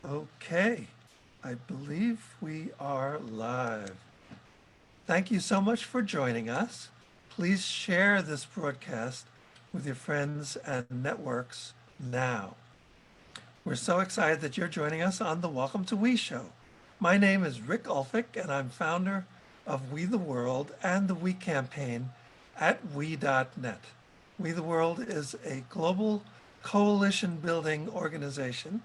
Okay, I believe we are live. Thank you so much for joining us. Please share this broadcast with your friends and networks now. We're so excited that you're joining us on the Welcome to We show. My name is Rick Ulfik, and I'm founder of We the World and the We campaign at we.net. We the World is a global coalition building organization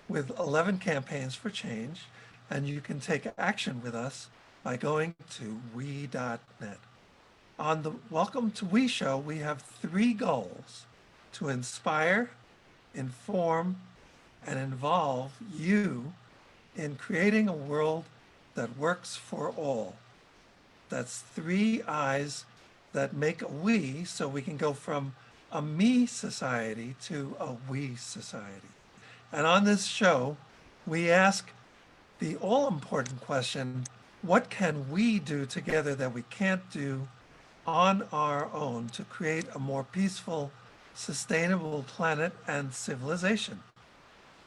with 11 campaigns for change, and you can take action with us by going to we.net. On the Welcome to We show, we have three goals: to inspire, inform, and involve you in creating a world that works for all. That's three I's that make a we, so we can go from a me society to a we society. And on this show, we ask the all-important question, what can we do together that we can't do on our own to create a more peaceful, sustainable planet and civilization?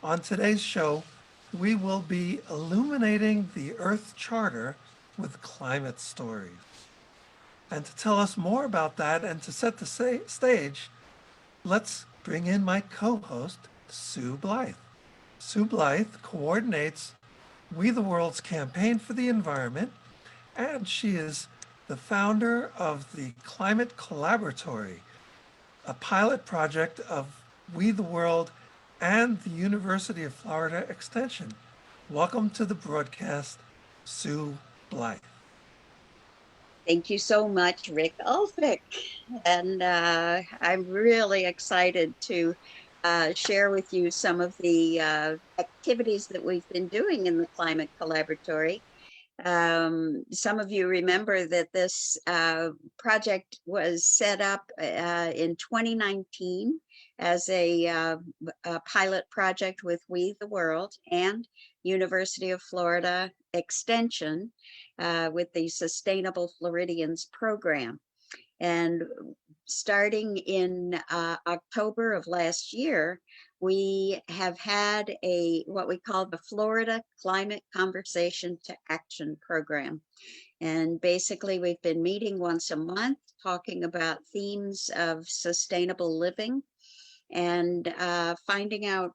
On today's show, we will be illuminating the Earth Charter with climate stories. And to tell us more about that and to set the stage, let's bring in my co-host, Sue Blythe. Sue Blythe coordinates We the World's campaign for the environment, and she is the founder of the Climate Collaboratory, a pilot project of We the World and the University of Florida Extension. Welcome to the broadcast, Sue Blythe. Thank you so much, Rick Ulfik. And I'm really excited to share with you some of the activities that we've been doing in the Climate Collaboratory. Some of you remember that this project was set up in 2019 as a pilot project with We the World and University of Florida Extension with the Sustainable Floridians program. And starting in October of last year, we have had what we call the Florida Climate Conversation to Action program. And basically, we've been meeting once a month, talking about themes of sustainable living and finding out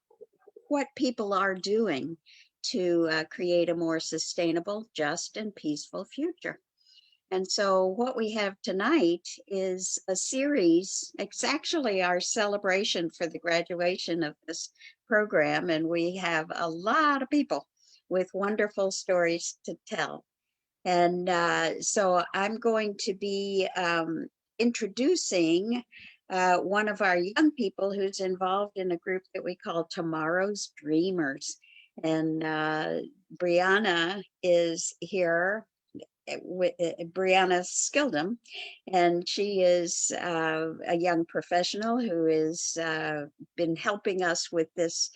what people are doing to create a more sustainable, just, and peaceful future. And so what we have tonight is a series. It's actually our celebration for the graduation of this program, and we have a lot of people with wonderful stories to tell. And so I'm going to be introducing one of our young people who's involved in a group that we call Tomorrow's Dreamers. And Brianna is here with Brianna Skildum, and she is a young professional who has been helping us with this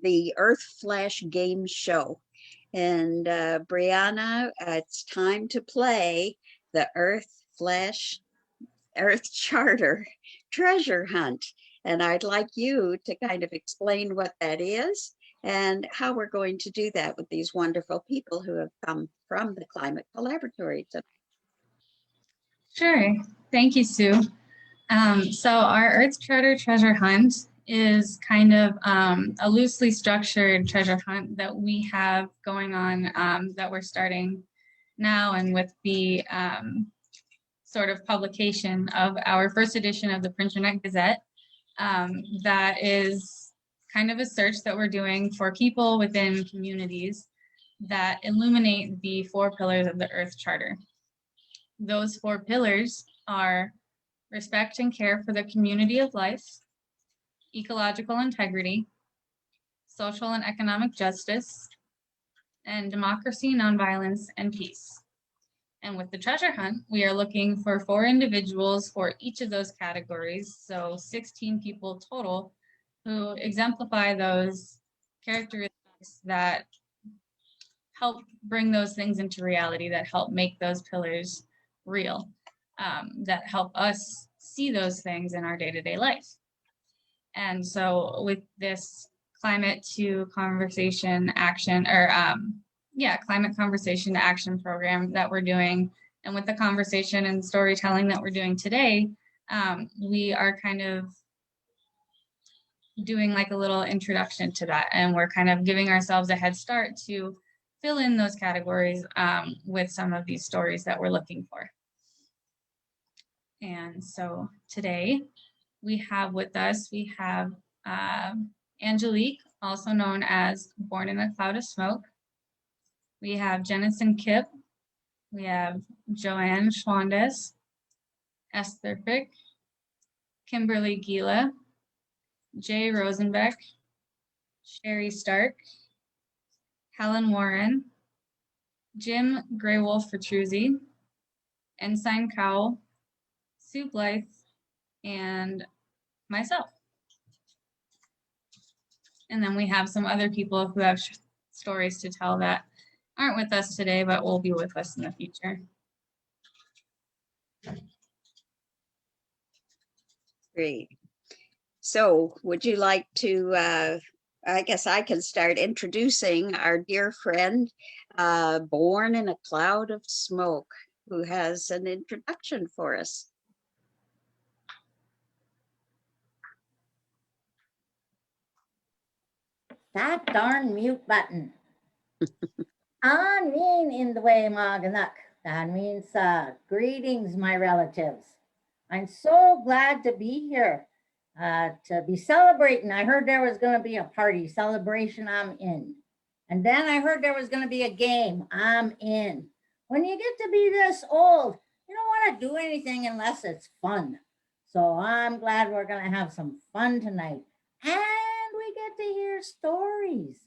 the Earth Flash game show. And Brianna, it's time to play the Earth Charter treasure hunt. And I'd like you to kind of explain what that is and how we're going to do that with these wonderful people who have come from the Climate Collaboratory tonight. Sure. Thank you, Sue. So our Earth Charter treasure hunt is kind of a loosely structured treasure hunt that we have going on that we're starting now, and with the sort of publication of our first edition of the Printernet Gazette. That is kind of a search that we're doing for people within communities that illuminate the 4 pillars of the Earth Charter. Those 4 pillars are respect and care for the community of life, ecological integrity, social and economic justice, and democracy, nonviolence, and peace. And with the treasure hunt, we are looking for 4 individuals for each of those categories, so 16 people total, who exemplify those characteristics that help bring those things into reality, that help make those pillars real, that help us see those things in our day-to-day life. And so with this climate to conversation action, or climate conversation to action program that we're doing. And with the conversation and storytelling that we're doing today, we are kind of doing like a little introduction to that. And we're kind of giving ourselves a head start to fill in those categories with some of these stories that we're looking for. And so today we have with us, we have Angelique, also known as Born in a Cloud of Smoke. We have Jennison Kipp. We have Joanne Schwandes, Esther Pick, Kimberly Gila, Jay Rosenbeck, Sherry Stark, Helen Warren, Jim Graywolf Fertruzzi, Ensign Cowell, Sue Blythe, and myself. And then we have some other people who have stories to tell that aren't with us today, but will be with us in the future. Great. So would you like to, I guess I can start introducing our dear friend, Born in a Cloud of Smoke, who has an introduction for us. That darn mute button. Aneen in the way Maganak. That means greetings, my relatives. I'm so glad to be here, to be celebrating. I heard there was going to be a party celebration. I'm in. And then I heard there was going to be a game. I'm in. When you get to be this old, you don't want to do anything unless it's fun. So I'm glad we're going to have some fun tonight. And we get to hear stories.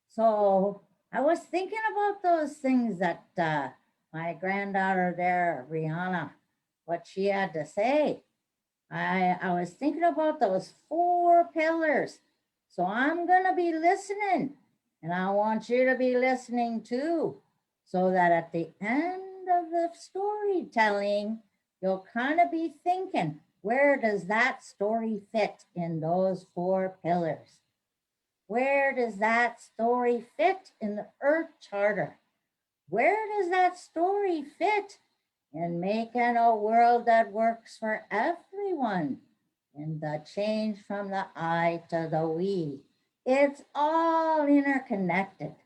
So I was thinking about those things that my granddaughter there, Rihanna, what she had to say. I was thinking about those 4 pillars. So I'm going to be listening. And I want you to be listening too. So that at the end of the storytelling, you'll kind of be thinking, where does that story fit in those 4 pillars? Where does that story fit in the Earth Charter? Where does that story fit in making a world that works for everyone? In the change from the I to the we. It's all interconnected.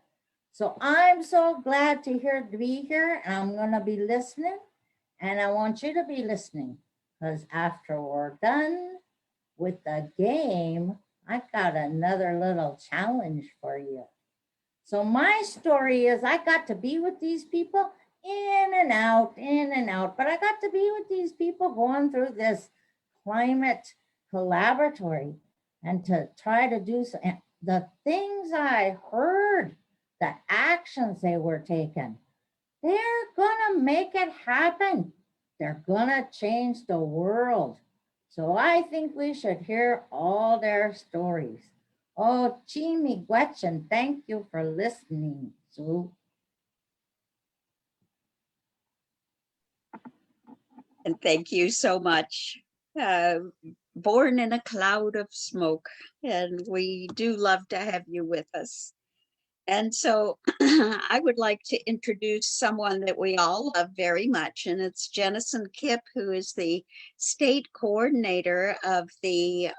So I'm so glad to be here. I'm going to be listening. And I want you to be listening. Because after we're done with the game, I've got another little challenge for you. So my story is I got to be with these people in and out, but I got to be with these people going through this climate collaboratory and to try to do the things I heard, the actions they were taking. They're gonna make it happen. They're gonna change the world. So I think we should hear all their stories. Oh, Chimi Gretchen, thank you for listening, Sue. And thank you so much. Born in a Cloud of Smoke. And we do love to have you with us. And so I would like to introduce someone that we all love very much, and it's Jennison Kipp, who is the state coordinator of the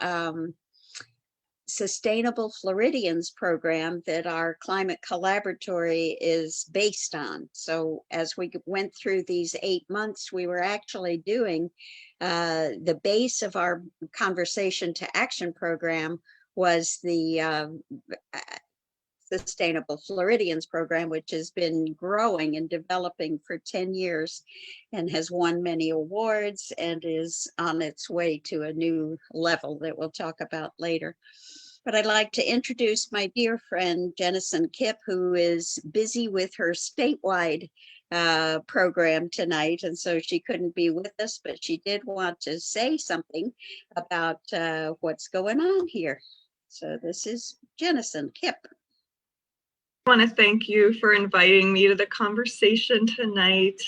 Sustainable Floridians program that our Climate Collaboratory is based on. So as we went through these 8 months, we were actually doing the base of our Conversation to Action program was the Sustainable Floridians program, which has been growing and developing for 10 years and has won many awards and is on its way to a new level that we'll talk about later. But I'd like to introduce my dear friend, Jennison Kipp, who is busy with her statewide program tonight. And so she couldn't be with us, but she did want to say something about what's going on here. So this is Jennison Kipp. I want to thank you for inviting me to the conversation tonight.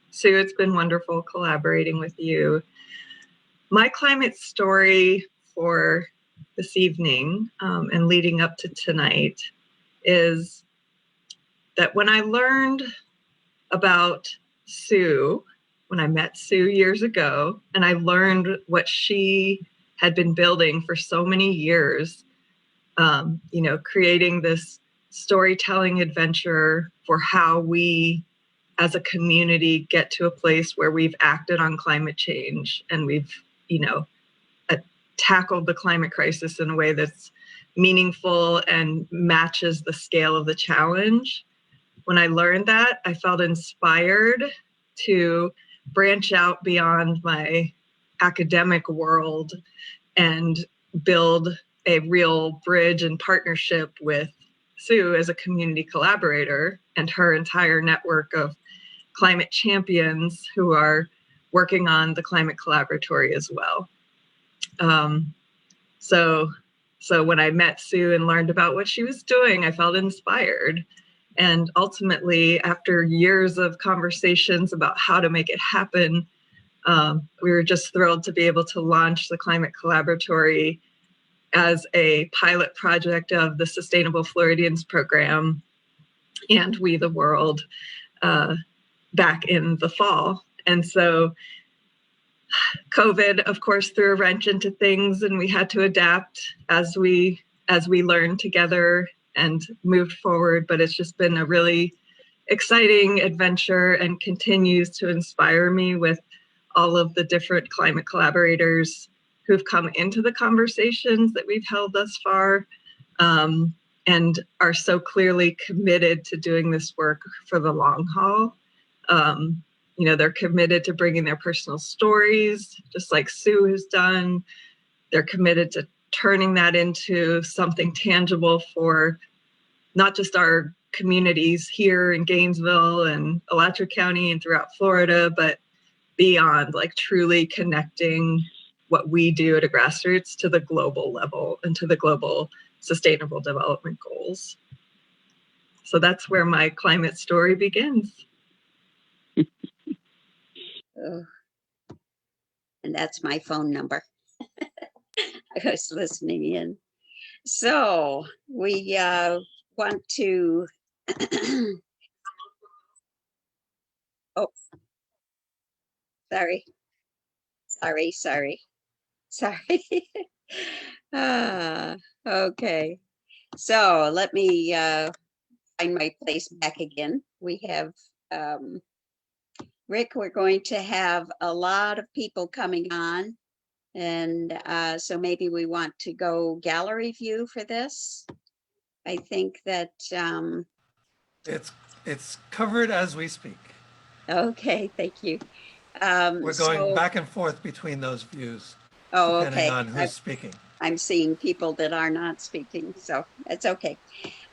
Sue, it's been wonderful collaborating with you. My climate story for this evening and leading up to tonight is that when I learned about Sue, when I met Sue years ago, and I learned what she had been building for so many years, creating this storytelling adventure for how we as a community get to a place where we've acted on climate change and we've, tackled the climate crisis in a way that's meaningful and matches the scale of the challenge. When I learned that, I felt inspired to branch out beyond my academic world and build a real bridge and partnership with Sue as a community collaborator and her entire network of climate champions who are working on the Climate Collaboratory as well. So when I met Sue and learned about what she was doing, I felt inspired. And ultimately, after years of conversations about how to make it happen, we were just thrilled to be able to launch the Climate Collaboratory as a pilot project of the Sustainable Floridians program and We the World back in the fall. And so COVID, of course, threw a wrench into things, and we had to adapt as we learned together and moved forward. But it's just been a really exciting adventure and continues to inspire me with all of the different climate collaborators who've come into the conversations that we've held thus far, and are so clearly committed to doing this work for the long haul. They're committed to bringing their personal stories, just like Sue has done. They're committed to turning that into something tangible for not just our communities here in Gainesville and Alachua County and throughout Florida, but beyond, like truly connecting what we do at a grassroots to the global level and to the global sustainable development goals. So that's where my climate story begins. Oh, and that's my phone number. I was listening in. So we want to, oh, sorry. Okay. So let me find my place back again. We have Rick, we're going to have a lot of people coming on. And so maybe we want to go gallery view for this. I think that, It's covered as we speak. okay, thank you. We're going back and forth between those views, oh, depending okay. on who's speaking. I'm seeing people that are not speaking, so that's okay.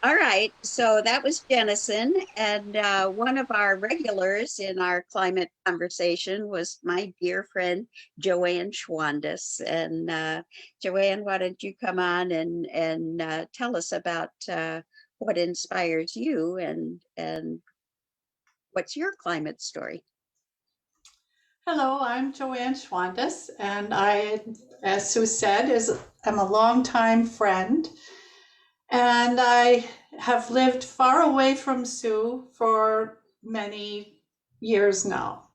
All right, so that was Jennison, and one of our regulars in our climate conversation was my dear friend Joanne Schwandes. And Joanne, why don't you come on and tell us about what inspires you and what's your climate story? Hello, I'm Joanne Schwandes, and I, as Sue said, am a longtime friend. And I have lived far away from Sue for many years now.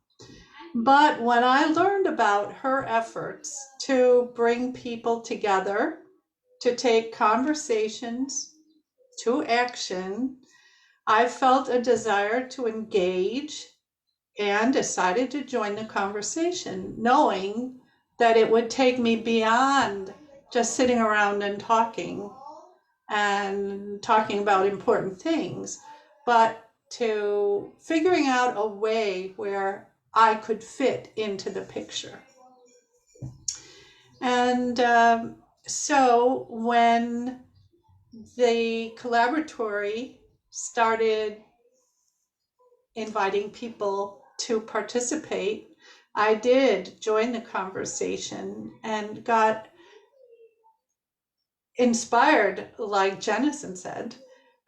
But when I learned about her efforts to bring people together, to take conversations to action, I felt a desire to engage and decided to join the conversation, knowing that it would take me beyond just sitting around and talking about important things, but to figuring out a way where I could fit into the picture. And so when the collaboratory started inviting people to participate, I did join the conversation and got inspired, like Jennison said,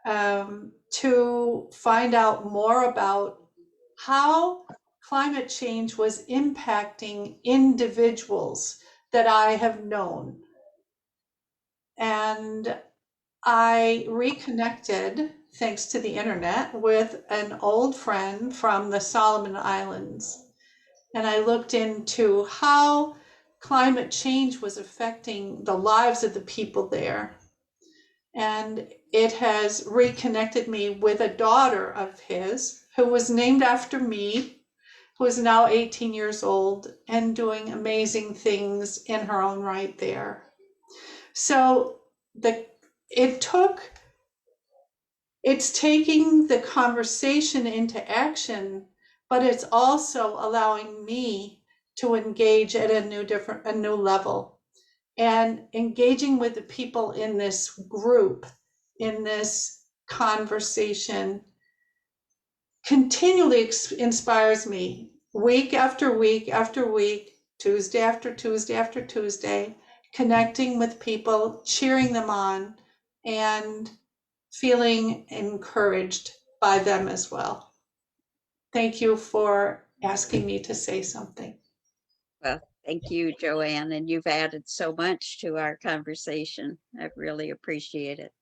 to find out more about how climate change was impacting individuals that I have known. And I reconnected, thanks to the internet, with an old friend from the Solomon Islands. And I looked into how climate change was affecting the lives of the people there. And it has reconnected me with a daughter of his who was named after me, who is now 18 years old and doing amazing things in her own right there. So it's taking the conversation into action, but it's also allowing me to engage at a new level, and engaging with the people in this group, in this conversation, continually inspires me week after week after week, Tuesday after Tuesday after Tuesday, connecting with people, cheering them on, and feeling encouraged by them as well. Thank you for asking me to say something. Well, thank you, Joanne, and you've added so much to our conversation. I really appreciate it.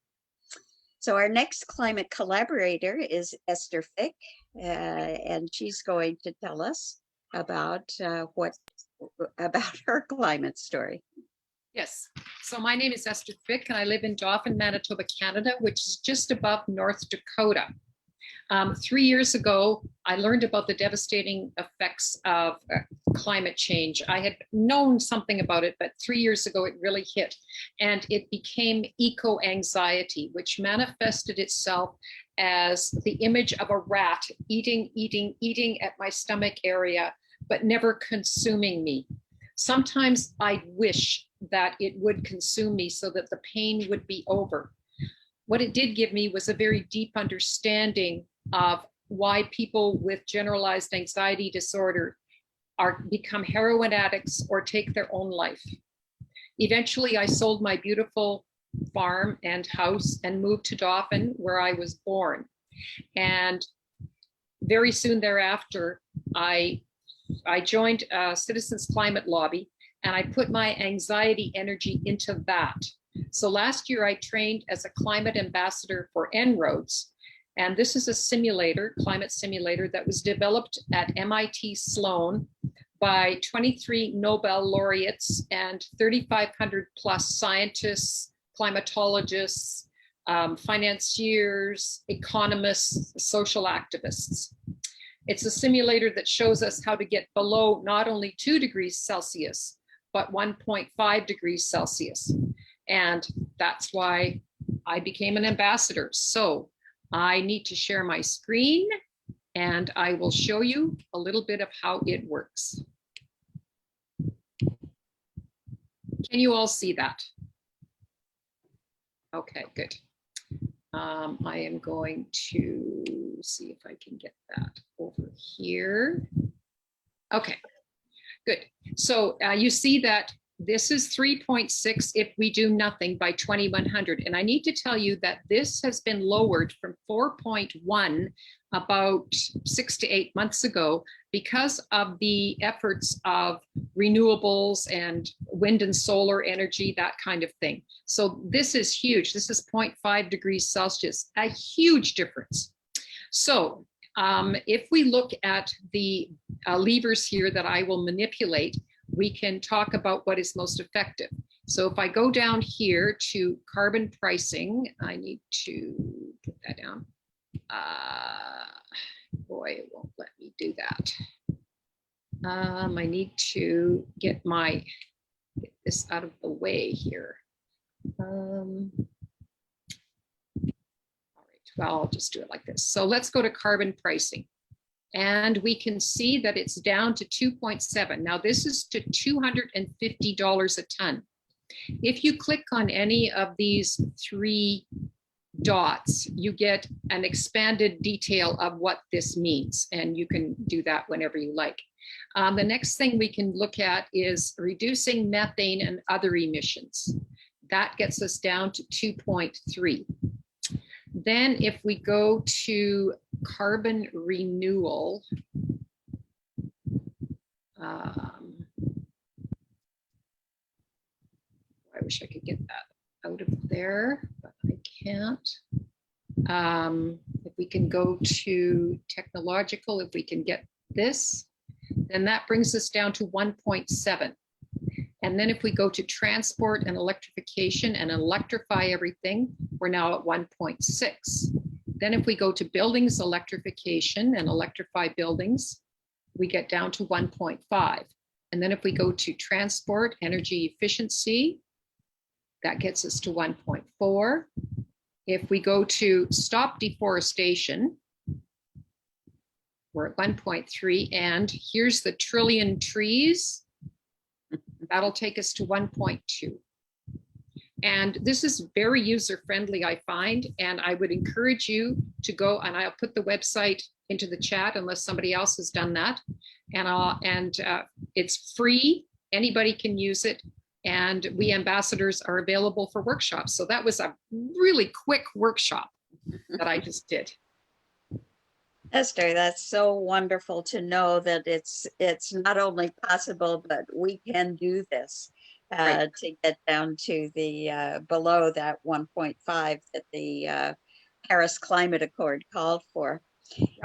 So our next climate collaborator is Esther Fick, and she's going to tell us about about her climate story. Yes. So my name is Esther Fick, and I live in Dauphin, Manitoba, Canada, which is just above North Dakota. 3 years ago, I learned about the devastating effects of climate change. I had known something about it, but 3 years ago, it really hit. And it became eco-anxiety, which manifested itself as the image of a rat eating at my stomach area, but never consuming me. Sometimes I wish that it would consume me so that the pain would be over. What it did give me was a very deep understanding of why people with generalized anxiety disorder become heroin addicts or take their own life. Eventually, I sold my beautiful farm and house and moved to Dauphin, where I was born. And very soon thereafter, I joined Citizens Climate Lobby, and I put my anxiety energy into that. So last year I trained as a climate ambassador for En-ROADS, and this is a simulator, climate simulator, that was developed at MIT Sloan by 23 Nobel laureates and 3,500 plus scientists, climatologists, financiers, economists, social activists. It's a simulator that shows us how to get below not only 2 degrees Celsius, but 1.5 degrees Celsius. And that's why I became an ambassador. So I need to share my screen, and I will show you a little bit of how it works. Can you all see that? Okay, good. I am going to see if I can get that over here. Okay, good. So you see that this is 3.6 if we do nothing by 2100. And I need to tell you that this has been lowered from 4.1 about 6 to 8 months ago because of the efforts of renewables and wind and solar energy, that kind of thing. So this is huge. This is 0.5 degrees Celsius, a huge difference. So if we look at the levers here that I will manipulate, we can talk about what is most effective. So if I go down here to carbon pricing, I need to put that down. Boy, it won't let me do that. I need to get this out of the way here. All right, well, I'll just do it like this. So let's go to carbon pricing. And we can see that it's down to 2.7. Now this is to $250 a ton. If you click on any of these 3 dots, you get an expanded detail of what this means, and you can do that whenever you like. The next thing we can look at is reducing methane and other emissions. That gets us down to 2.3. Then if we go to carbon renewal, I wish I could get that out of there, but I can't. If we can go to technological, if we can get this, then that brings us down to 1.7. And then if we go to transport and electrification and electrify everything, we're now at 1.6. Then if we go to buildings electrification and electrify buildings, we get down to 1.5. And then if we go to transport energy efficiency, that gets us to 1.4. If we go to stop deforestation, we're at 1.3. And here's the trillion trees. That'll take us to 1.2. And this is very user-friendly, I find, and I would encourage you to go, and I'll put the website into the chat unless somebody else has done that. And it's free, anybody can use it, and we ambassadors are available for workshops. So that was a really quick workshop that I just did. Esther, that's so wonderful to know that it's not only possible, but we can do this Right. to get down to the below that 1.5 that the Paris Climate Accord called for.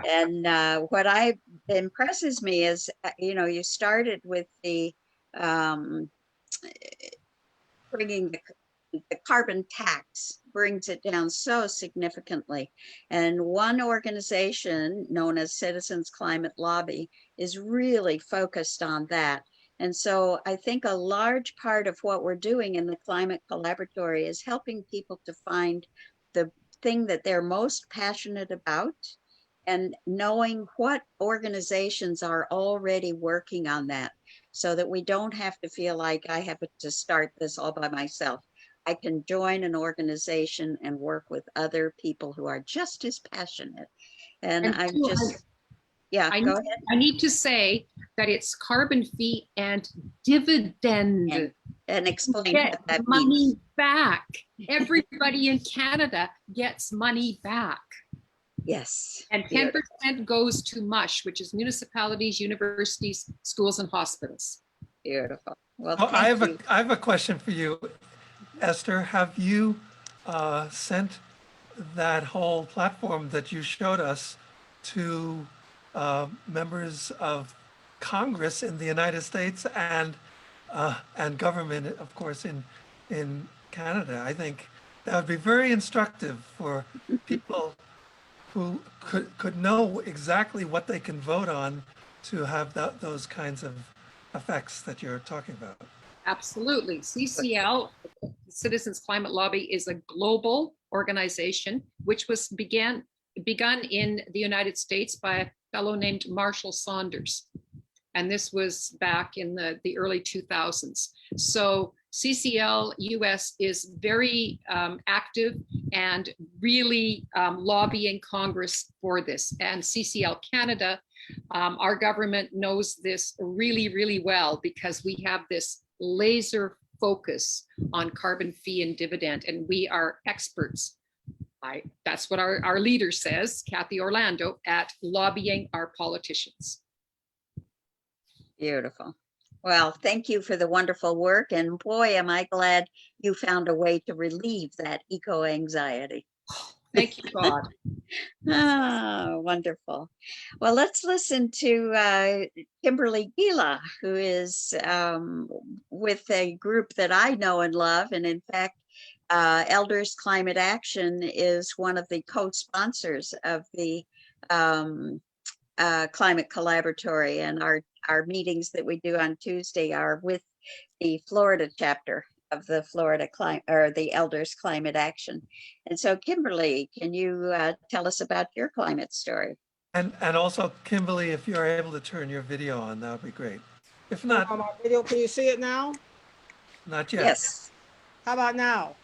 And what impresses me is, you started with the bringing the carbon tax brings it down so significantly. And one organization known as Citizens Climate Lobby is really focused on that. And so I think a large part of what we're doing in the Climate Collaboratory is helping people to find the thing that they're most passionate about and knowing what organizations are already working on that so that we don't have to feel like I have to start this all by myself. I can join an organization and work with other people who are just as passionate. And I'm Sue, just, yeah, I go need, ahead. I need to say that it's carbon fee and dividend. And explain Get what that money means. back. Everybody in Canada gets money back. Yes. And 10% goes to MUSH, which is municipalities, universities, schools, and hospitals. Beautiful. Well, Oh, thank you. I have a question for you, Esther. Have you sent that whole platform that you showed us to members of Congress in the United States and government, of course, in Canada? I think that would be very instructive for people who could know exactly what they can vote on to have those kinds of effects that you're talking about. Absolutely. CCL, Citizens Climate Lobby, is a global organization which was begun in the United States by a fellow named Marshall Saunders. And this was back in the early 2000s. So CCL US is very active and really lobbying Congress for this. And CCL Canada, our government knows this really, really well because we have this laser focus on carbon fee and dividend, and we are experts. That's what our leader says, Kathy Orlando, at lobbying our politicians. Beautiful. Well, thank you for the wonderful work. And boy, am I glad you found a way to relieve that eco-anxiety. Thank you, God. Ah, wonderful. Well, let's listen to Kimberly Gila, who is with a group that I know and love. And in fact, Elders Climate Action is one of the co-sponsors of the Climate Collaboratory, and our meetings that we do on Tuesday are with the Florida chapter of the the Elders Climate Action. And so, Kimberly, can you tell us about your climate story? And also, Kimberly, if you're able to turn your video on, that would be great. If not, On my video, can you see it now? not yet. Yes. How about now?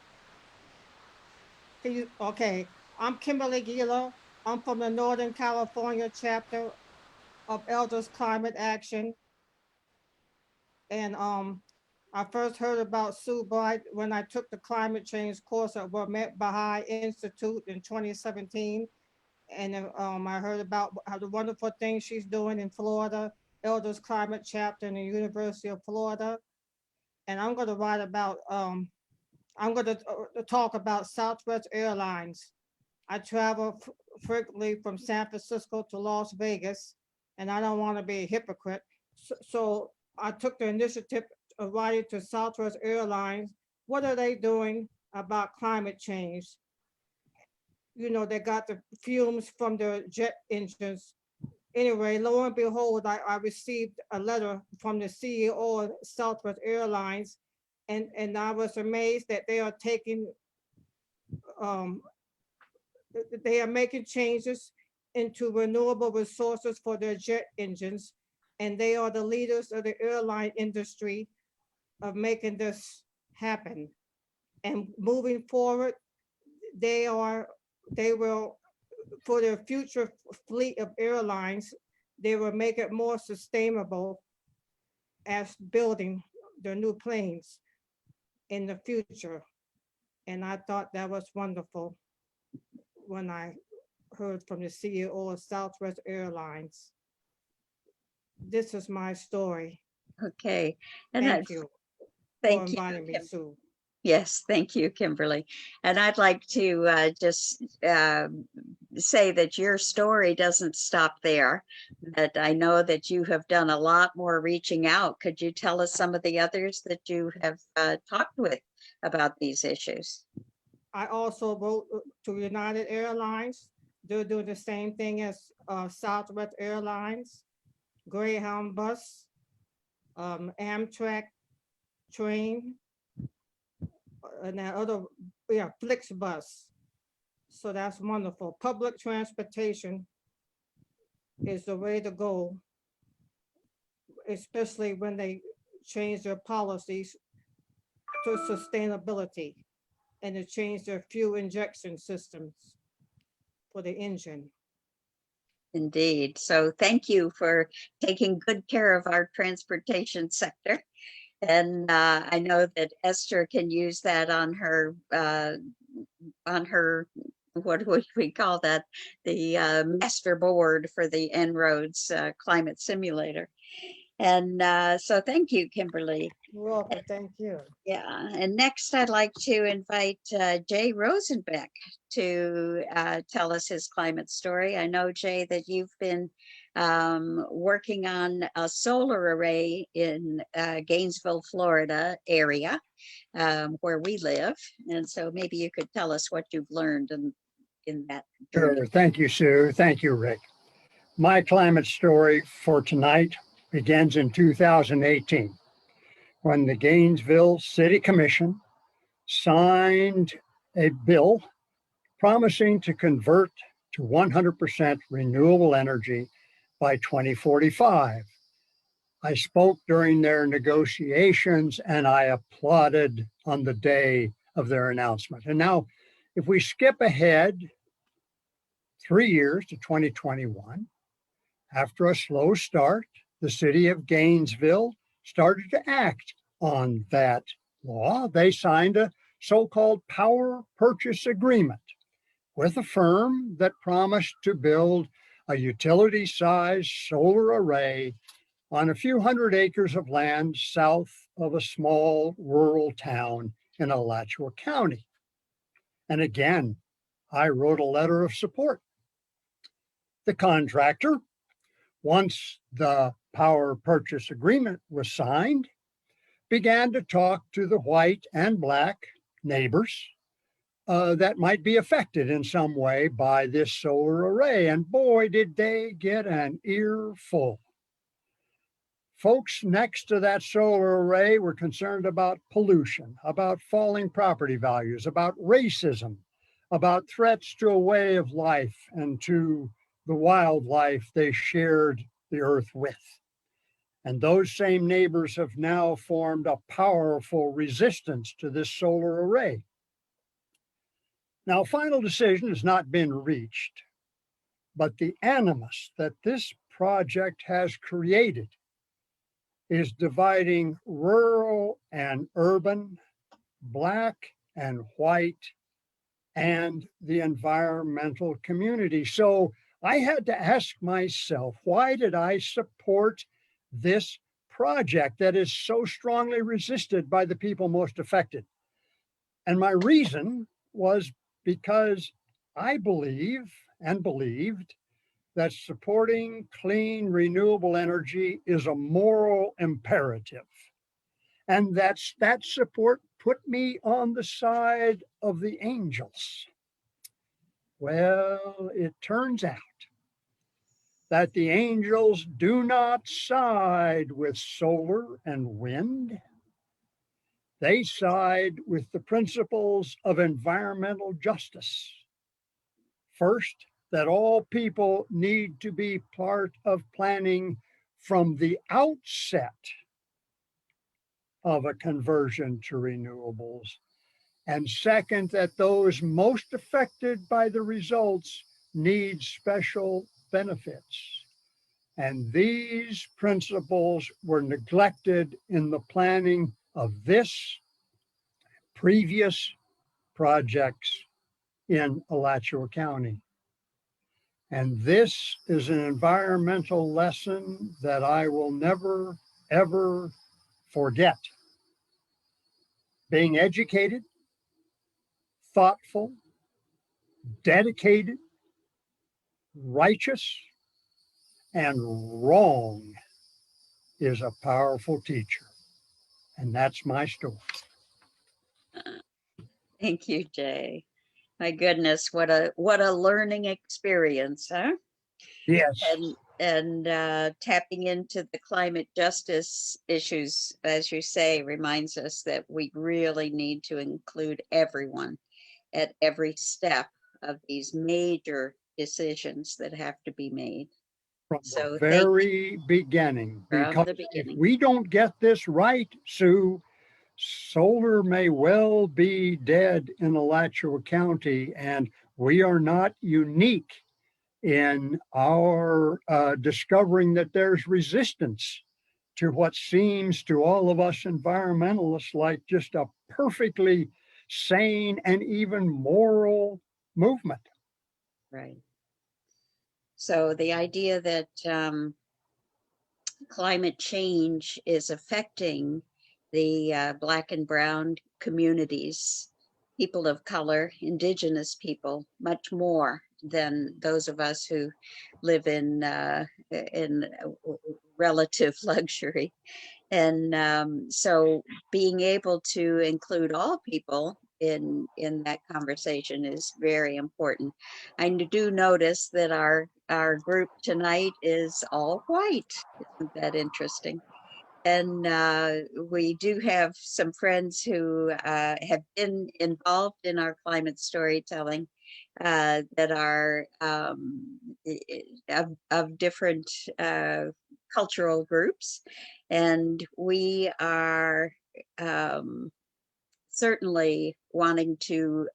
Okay, I'm Kimberly Gila. I'm from the Northern California chapter of Elders Climate Action. And I first heard about Sue Bright when I took the climate change course at Wilmette Baha'i Institute in 2017. And I heard about how the wonderful things she's doing in Florida, Elders Climate Chapter in the University of Florida. And I'm going to write about, I'm going to talk about Southwest Airlines. I travel frequently from San Francisco to Las Vegas, and I don't want to be a hypocrite. So I took the initiative of writing to Southwest Airlines. What are they doing about climate change? You know, they got the fumes from the jet engines. Anyway, lo and behold, I received a letter from the CEO of Southwest Airlines, and I was amazed that they are taking, they are making changes into renewable resources for their jet engines, and they are the leaders of the airline industry of making this happen. And moving forward, they will, for their future fleet of airlines, they will make it more sustainable as building the new planes in the future. And I thought that was wonderful when I heard from the CEO of Southwest Airlines. This is my story. Okay. And Thank that's, you for thank you, inviting me, Kim. Sue. Yes, thank you, Kimberly. And I'd like to just say that your story doesn't stop there, that I know that you have done a lot more reaching out. Could you tell us some of the others that you have talked with about these issues? I also wrote to United Airlines. They're doing the same thing as Southwest Airlines, Greyhound bus, Amtrak train, and that other, yeah, Flixbus. So that's wonderful. Public transportation is the way to go, especially when they change their policies to sustainability and to change their fuel injection systems for the engine. Indeed. So thank you for taking good care of our transportation sector. And I know that Esther can use that on her, what would we call that? The master board for the En-ROADS climate simulator. And so thank you, Kimberly. You're welcome. Thank you. Yeah, and next I'd like to invite Jay Rosenbeck to tell us his climate story. I know, Jay, that you've been working on a solar array in Gainesville, Florida area where we live. And so maybe you could tell us what you've learned in that journey. Sure. Thank you, Sue. Thank you, Rick. My climate story for tonight begins in 2018 when the Gainesville City Commission signed a bill promising to convert to 100% renewable energy by 2045. I spoke during their negotiations and I applauded on the day of their announcement. And now, if we skip ahead 3 years to 2021, after a slow start, the city of Gainesville started to act on that law. They signed a so-called power purchase agreement with a firm that promised to build a utility-sized solar array on a few hundred acres of land south of a small rural town in Alachua County. And again, I wrote a letter of support. The contractor, once the power purchase agreement was signed, began to talk to the white and black neighbors that might be affected in some way by this solar array. And boy, did they get an earful. Folks next to that solar array were concerned about pollution, about falling property values, about racism, about threats to a way of life and to the wildlife they shared the earth with. And those same neighbors have now formed a powerful resistance to this solar array. Now, a final decision has not been reached, but the animus that this project has created is dividing rural and urban, black and white, and the environmental community. So I had to ask myself, why did I support this project that is so strongly resisted by the people most affected? And my reason was because I believe and believed that supporting clean, renewable energy is a moral imperative. And that support put me on the side of the angels. Well, it turns out that the angels do not side with solar and wind. They side with the principles of environmental justice. First, that all people need to be part of planning from the outset of a conversion to renewables. And second, that those most affected by the results need special benefits. And these principles were neglected in the planning of this previous projects in Alachua County. And this is an environmental lesson that I will never, ever forget. Being educated, thoughtful, dedicated, righteous, and wrong is a powerful teacher. And that's my story. Thank you, Jay. My goodness, what a learning experience, huh? Yes. And tapping into the climate justice issues, as you say, reminds us that we really need to include everyone at every step of these major decisions that have to be made. From So the very beginning, because the if beginning. we don't get this right, Sue, solar may well be dead in Alachua County, and we are not unique in our discovering that there's resistance to what seems to all of us environmentalists like just a perfectly sane and even moral movement. Right. So the idea that climate change is affecting the Black and Brown communities, people of color, indigenous people, much more than those of us who live in relative luxury. And so being able to include all people in that conversation is very important. I do notice that our group tonight is all white. Isn't that interesting? And we do have some friends who have been involved in our climate storytelling that are of different cultural groups. And we are certainly wanting to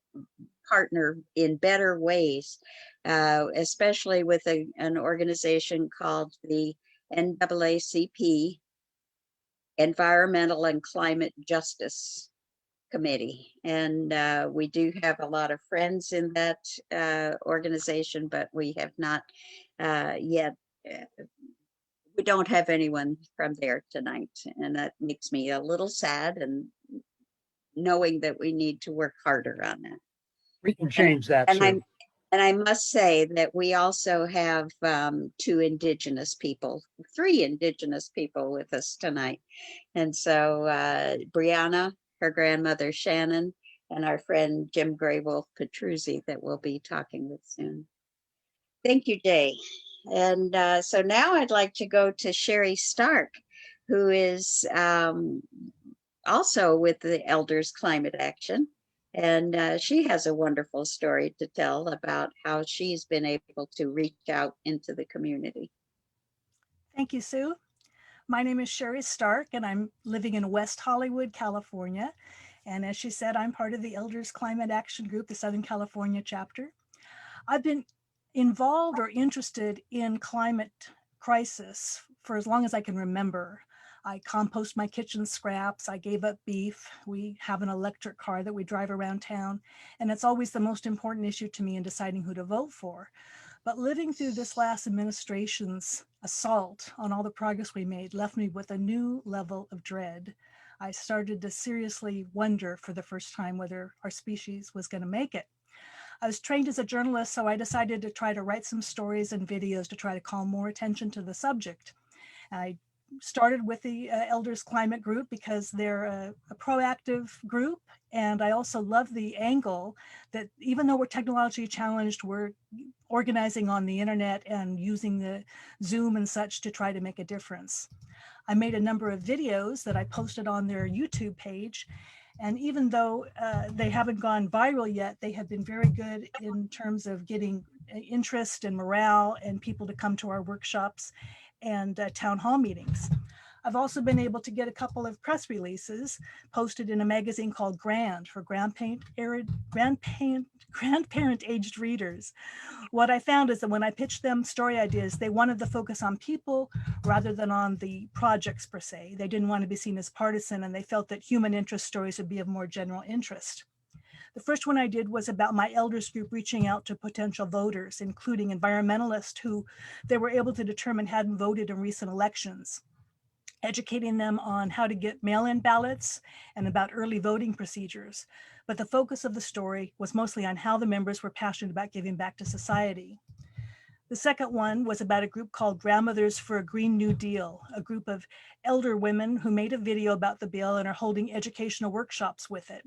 partner in better ways, especially with an organization called the NAACP, Environmental and Climate Justice Committee. And we do have a lot of friends in that organization, but we have not yet, we don't have anyone from there tonight. And that makes me a little sad, and knowing that we need to work harder on that. We can change that, And Sue. I must say that we also have three Indigenous people with us tonight. And so Brianna, her grandmother Shannon, and our friend Jim Gray Wolf Petruzzi that we'll be talking with soon. Thank you, Jay. And so now I'd like to go to Sherry Stark, who is also with the Elders Climate Action. And she has a wonderful story to tell about how she's been able to reach out into the community. Thank you, Sue. My name is Sherry Stark, and I'm living in West Hollywood, California. And as she said, I'm part of the Elders Climate Action Group, the Southern California chapter. I've been involved or interested in climate crisis for as long as I can remember. I compost my kitchen scraps. I gave up beef. We have an electric car that we drive around town. And it's always the most important issue to me in deciding who to vote for. But living through this last administration's assault on all the progress we made left me with a new level of dread. I started to seriously wonder for the first time whether our species was going to make it. I was trained as a journalist, so I decided to try to write some stories and videos to try to call more attention to the subject. I started with the Elders Climate Group because they're a proactive group. And I also love the angle that even though we're technologically challenged, we're organizing on the internet and using the Zoom and such to try to make a difference. I made a number of videos that I posted on their YouTube page. And even though they haven't gone viral yet, they have been very good in terms of getting interest and morale and people to come to our workshops and town hall meetings. I've also been able to get a couple of press releases posted in a magazine called Grand for grandparent-aged readers. What I found is that when I pitched them story ideas, they wanted the focus on people rather than on the projects per se. They didn't want to be seen as partisan, and they felt that human interest stories would be of more general interest. The first one I did was about my elders group reaching out to potential voters, including environmentalists who they were able to determine hadn't voted in recent elections, educating them on how to get mail-in ballots and about early voting procedures. But the focus of the story was mostly on how the members were passionate about giving back to society. The second one was about a group called Grandmothers for a Green New Deal, a group of elder women who made a video about the bill and are holding educational workshops with it,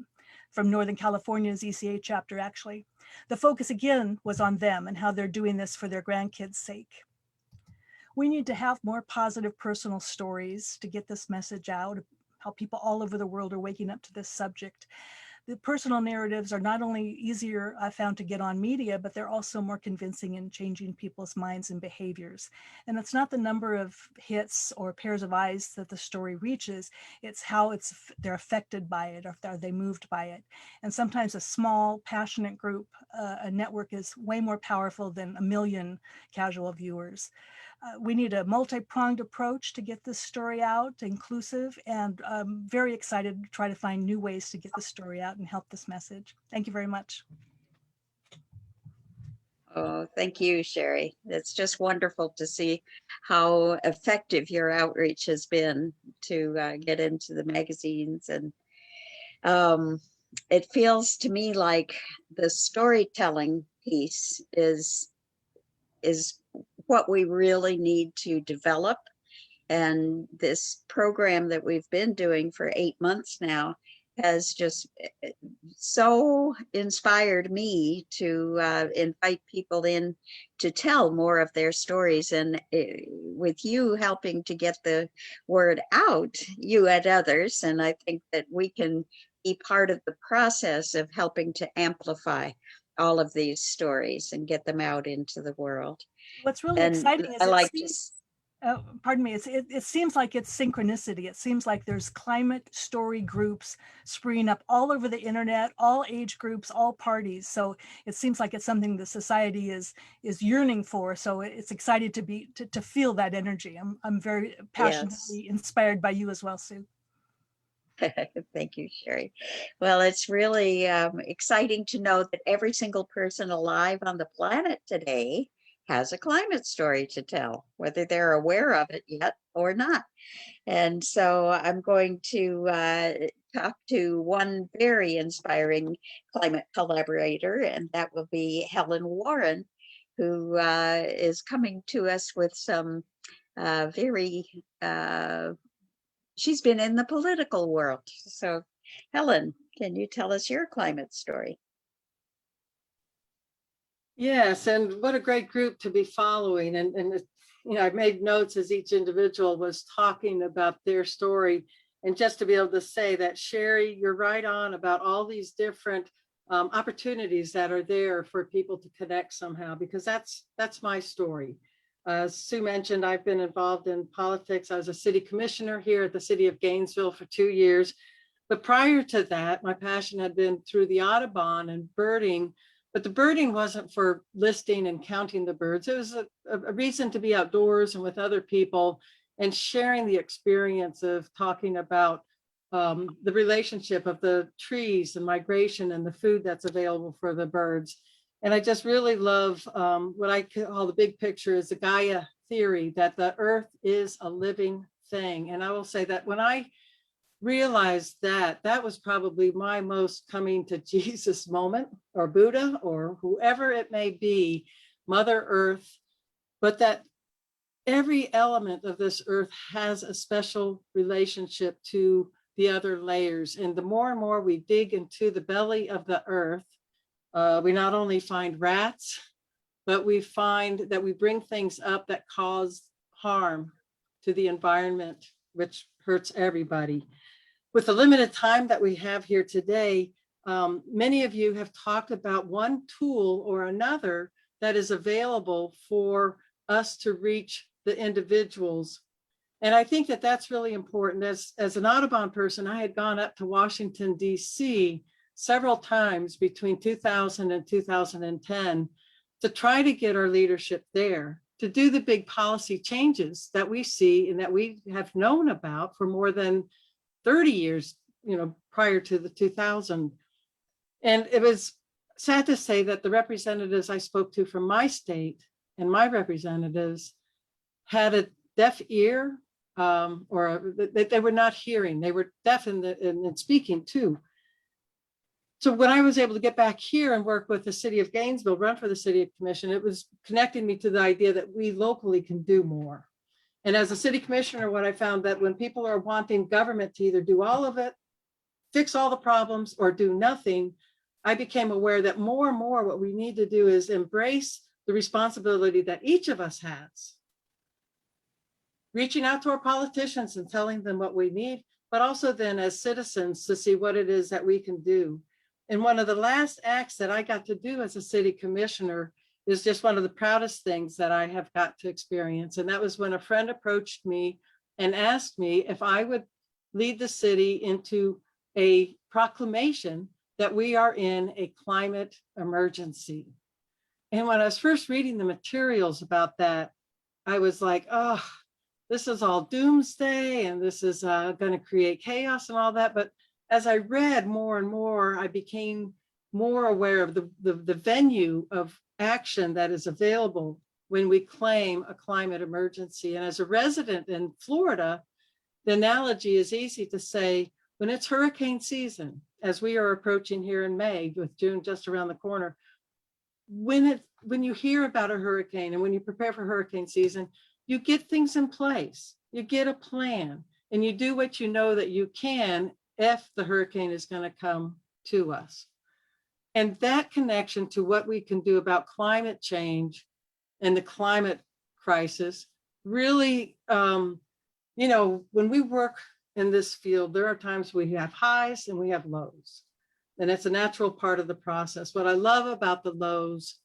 from Northern California's ECA chapter, actually. The focus again was on them and how they're doing this for their grandkids' sake. We need to have more positive personal stories to get this message out, how people all over the world are waking up to this subject. The personal narratives are not only easier, I found, to get on media, but they're also more convincing in changing people's minds and behaviors. And it's not the number of hits or pairs of eyes that the story reaches, it's how they're affected by it, or are they moved by it. And sometimes a small, passionate group, a network, is way more powerful than a million casual viewers. We need a multi-pronged approach to get this story out, inclusive, and I'm very excited to try to find new ways to get the story out and help this message. Thank you very much. Oh, thank you, Sherry. It's just wonderful to see how effective your outreach has been to get into the magazines. And it feels to me like the storytelling piece is what we really need to develop. And this program that we've been doing for 8 months now has just so inspired me to invite people in to tell more of their stories. And with you helping to get the word out, you and others, and I think that we can be part of the process of helping to amplify all of these stories and get them out into the world. What's really And exciting is I like pardon me, it seems like it's synchronicity. It seems like there's climate story groups springing up all over the internet, all age groups, all parties. So it seems like it's something the society is yearning for. So it's excited to feel that energy. I'm very passionately inspired by you as well, Sue. Thank you, Sherry. Well, it's really exciting to know that every single person alive on the planet today has a climate story to tell, whether they're aware of it yet or not. And so I'm going to talk to one very inspiring climate collaborator, and that will be Helen Warren, who is coming to us with some she's been in the political world. So Helen, can you tell us your climate story? Yes, and what a great group to be following. And I made notes as each individual was talking about their story. And just to be able to say that, Sherry, you're right on about all these different opportunities that are there for people to connect somehow, because that's my story. As Sue mentioned, I've been involved in politics. I was a city commissioner here at the city of Gainesville for 2 years. But prior to that, my passion had been through the Audubon and birding. But the birding wasn't for listing and counting the birds. It was a reason to be outdoors and with other people and sharing the experience of talking about the relationship of the trees and migration and the food that's available for the birds. And I just really love what I call the big picture is the Gaia theory, that the earth is a living thing. And I will say that when I realized that that was probably my most coming to Jesus moment, or Buddha, or whoever it may be, Mother Earth, but that every element of this earth has a special relationship to the other layers. And the more and more we dig into the belly of the earth, we not only find rats, but we find that we bring things up that cause harm to the environment, which hurts everybody. With the limited time that we have here today, many of you have talked about one tool or another that is available for us to reach the individuals. And I think that that's really important. As an Audubon person, I had gone up to Washington, D.C. several times between 2000 and 2010 to try to get our leadership there, to do the big policy changes that we see and that we have known about for more than 30 years, prior to the 2000. And it was sad to say that the representatives I spoke to from my state and my representatives had a deaf ear, or they were not hearing. They were deaf in speaking too. So when I was able to get back here and work with the city of Gainesville, run for the city commission, it was connecting me to the idea that we locally can do more. And as a city commissioner, what I found that when people are wanting government to either do all of it, fix all the problems, or do nothing, I became aware that more and more what we need to do is embrace the responsibility that each of us has. Reaching out to our politicians and telling them what we need, but also then as citizens to see what it is that we can do. And one of the last acts that I got to do as a city commissioner is just one of the proudest things that I have got to experience. And that was when a friend approached me and asked me if I would lead the city into a proclamation that we are in a climate emergency. And when I was first reading the materials about that, I was like, oh, this is all doomsday and this is going to create chaos and all that. But as I read more and more, I became more aware of the venue of action that is available when we claim a climate emergency. And as a resident in Florida, the analogy is easy to say, when it's hurricane season, as we are approaching here in May with June just around the corner, when you hear about a hurricane and when you prepare for hurricane season, you get things in place, you get a plan, and you do what you know that you can if the hurricane is going to come to us. And that connection to what we can do about climate change and the climate crisis really, when we work in this field, there are times we have highs and we have lows. And it's a natural part of the process. What I love about the lows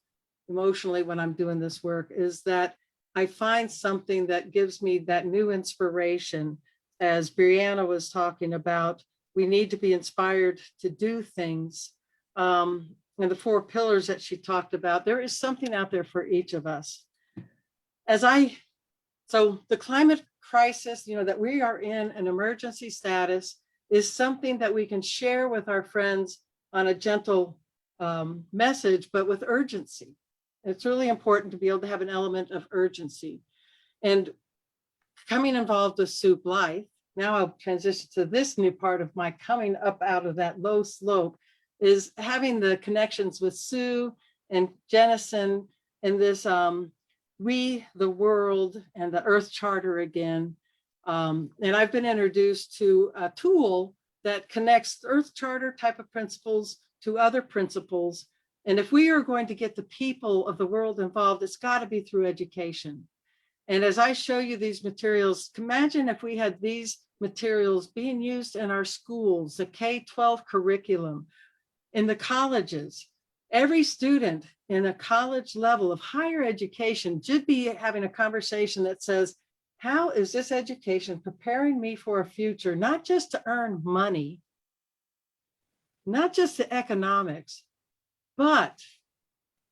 emotionally when I'm doing this work is that I find something that gives me that new inspiration. As Brianna was talking about, we need to be inspired to do things. And the 4 pillars that she talked about, there is something out there for each of us. So the climate crisis, that we are in an emergency status is something that we can share with our friends on a gentle message, but with urgency. It's really important to be able to have an element of urgency. And coming involved with Sue Blythe, now I'll transition to this new part of my coming up out of that low slope, is having the connections with Sue and Jennison and this We, the World, and the Earth Charter again. And I've been introduced to a tool that connects Earth Charter type of principles to other principles. And if we are going to get the people of the world involved, it's got to be through education. And as I show you these materials, imagine if we had these materials being used in our schools, the K-12 curriculum, in the colleges. Every student in a college level of higher education should be having a conversation that says, how is this education preparing me for a future, not just to earn money, not just the economics, but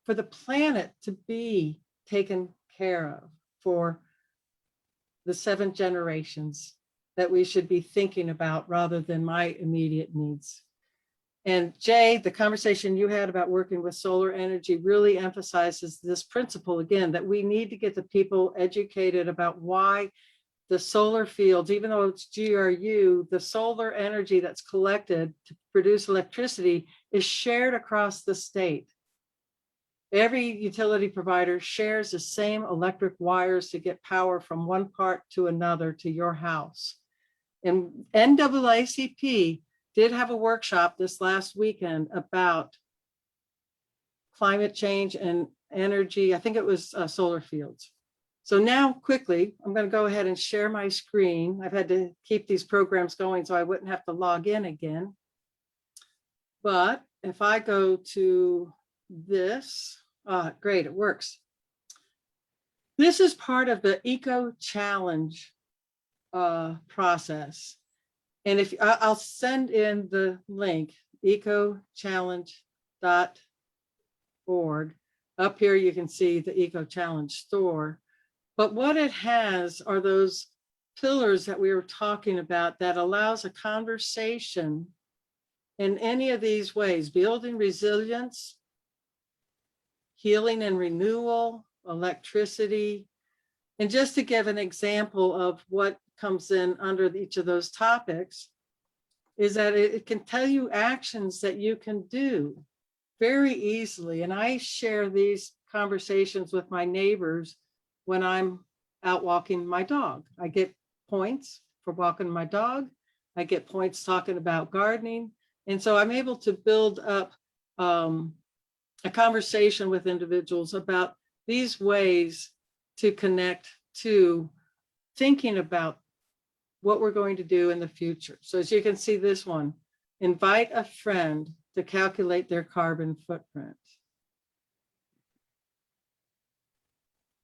for the planet to be taken care of for the 7 generations that we should be thinking about rather than my immediate needs. And Jay, the conversation you had about working with solar energy really emphasizes this principle again, that we need to get the people educated about why the solar fields, even though it's GRU, the solar energy that's collected to produce electricity is shared across the state. Every utility provider shares the same electric wires to get power from one part to another to your house. And NAACP did have a workshop this last weekend about climate change and energy. I think it was solar fields. So now quickly, I'm going to go ahead and share my screen. I've had to keep these programs going so I wouldn't have to log in again. But if I go to this, great, it works. This is part of the Eco Challenge process. And if I'll send in the link, ecochallenge.org. Up here, you can see the Eco Challenge store. But what it has are those pillars that we were talking about that allows a conversation in any of these ways: building resilience, healing and renewal, electricity. And just to give an example of what comes in under each of those topics is that it can tell you actions that you can do very easily. And I share these conversations with my neighbors when I'm out walking my dog. I get points for walking my dog. I get points talking about gardening. And so I'm able to build up a conversation with individuals about these ways to connect to thinking about what we're going to do in the future. So as you can see this one, invite a friend to calculate their carbon footprint.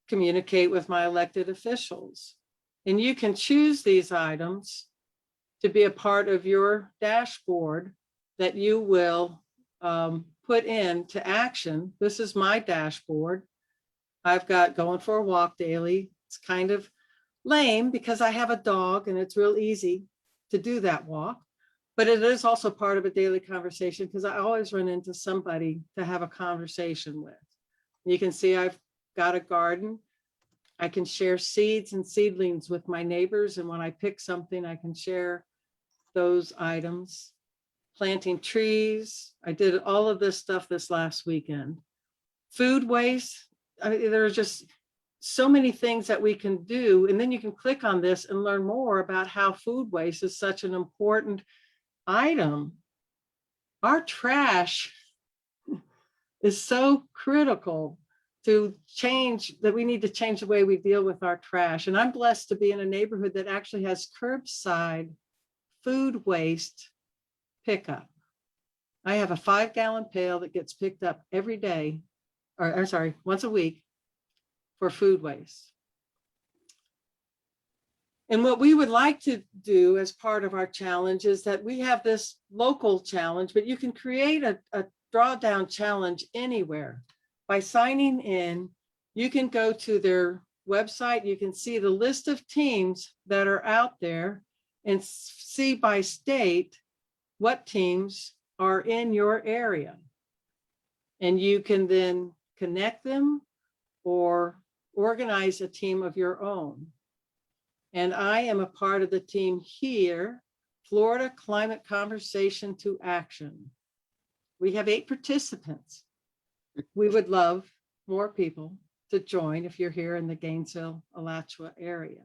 Communicate with my elected officials. And you can choose these items to be a part of your dashboard that you will put into action. This is my dashboard. I've got going for a walk daily. It's kind of lame because I have a dog and it's real easy to do that walk, but it is also part of a daily conversation because I always run into somebody to have a conversation with. You can see I've got a garden. I can share seeds and seedlings with my neighbors, and when I pick something, I can share those items. Planting trees. I did all of this stuff this last weekend. Food waste. I mean, there are just so many things that we can do. And then you can click on this and learn more about how food waste is such an important item. Our trash is so critical to change, that we need to change the way we deal with our trash. And I'm blessed to be in a neighborhood that actually has curbside food waste pickup. I have a 5-gallon pail that gets picked up every day, or sorry, once a week for food waste. And what we would like to do as part of our challenge is that we have this local challenge, but you can create a drawdown challenge anywhere. By signing in, you can go to their website, you can see the list of teams that are out there and see by state what teams are in your area. And you can then connect them or organize a team of your own. And I am a part of the team here, Florida Climate Conversation to Action. We have 8 participants. We would love more people to join if you're here in the Gainesville, Alachua area.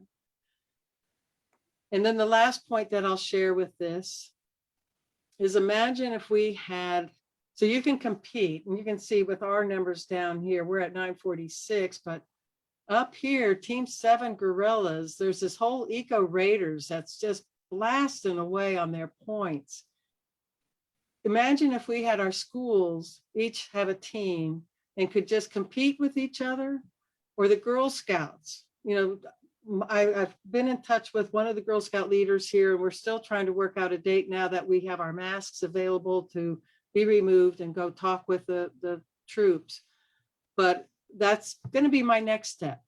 And then the last point that I'll share with this is, imagine if we had, so you can compete, and you can see with our numbers down here, we're at 946, but up here, Team 7 Gorillas, there's this whole Eco Raiders that's just blasting away on their points. Imagine if we had our schools each have a team and could just compete with each other, or the Girl Scouts. You know, I've been in touch with one of the Girl Scout leaders here, and we're still trying to work out a date now that we have our masks available to be removed and go talk with the troops. But that's going to be my next step,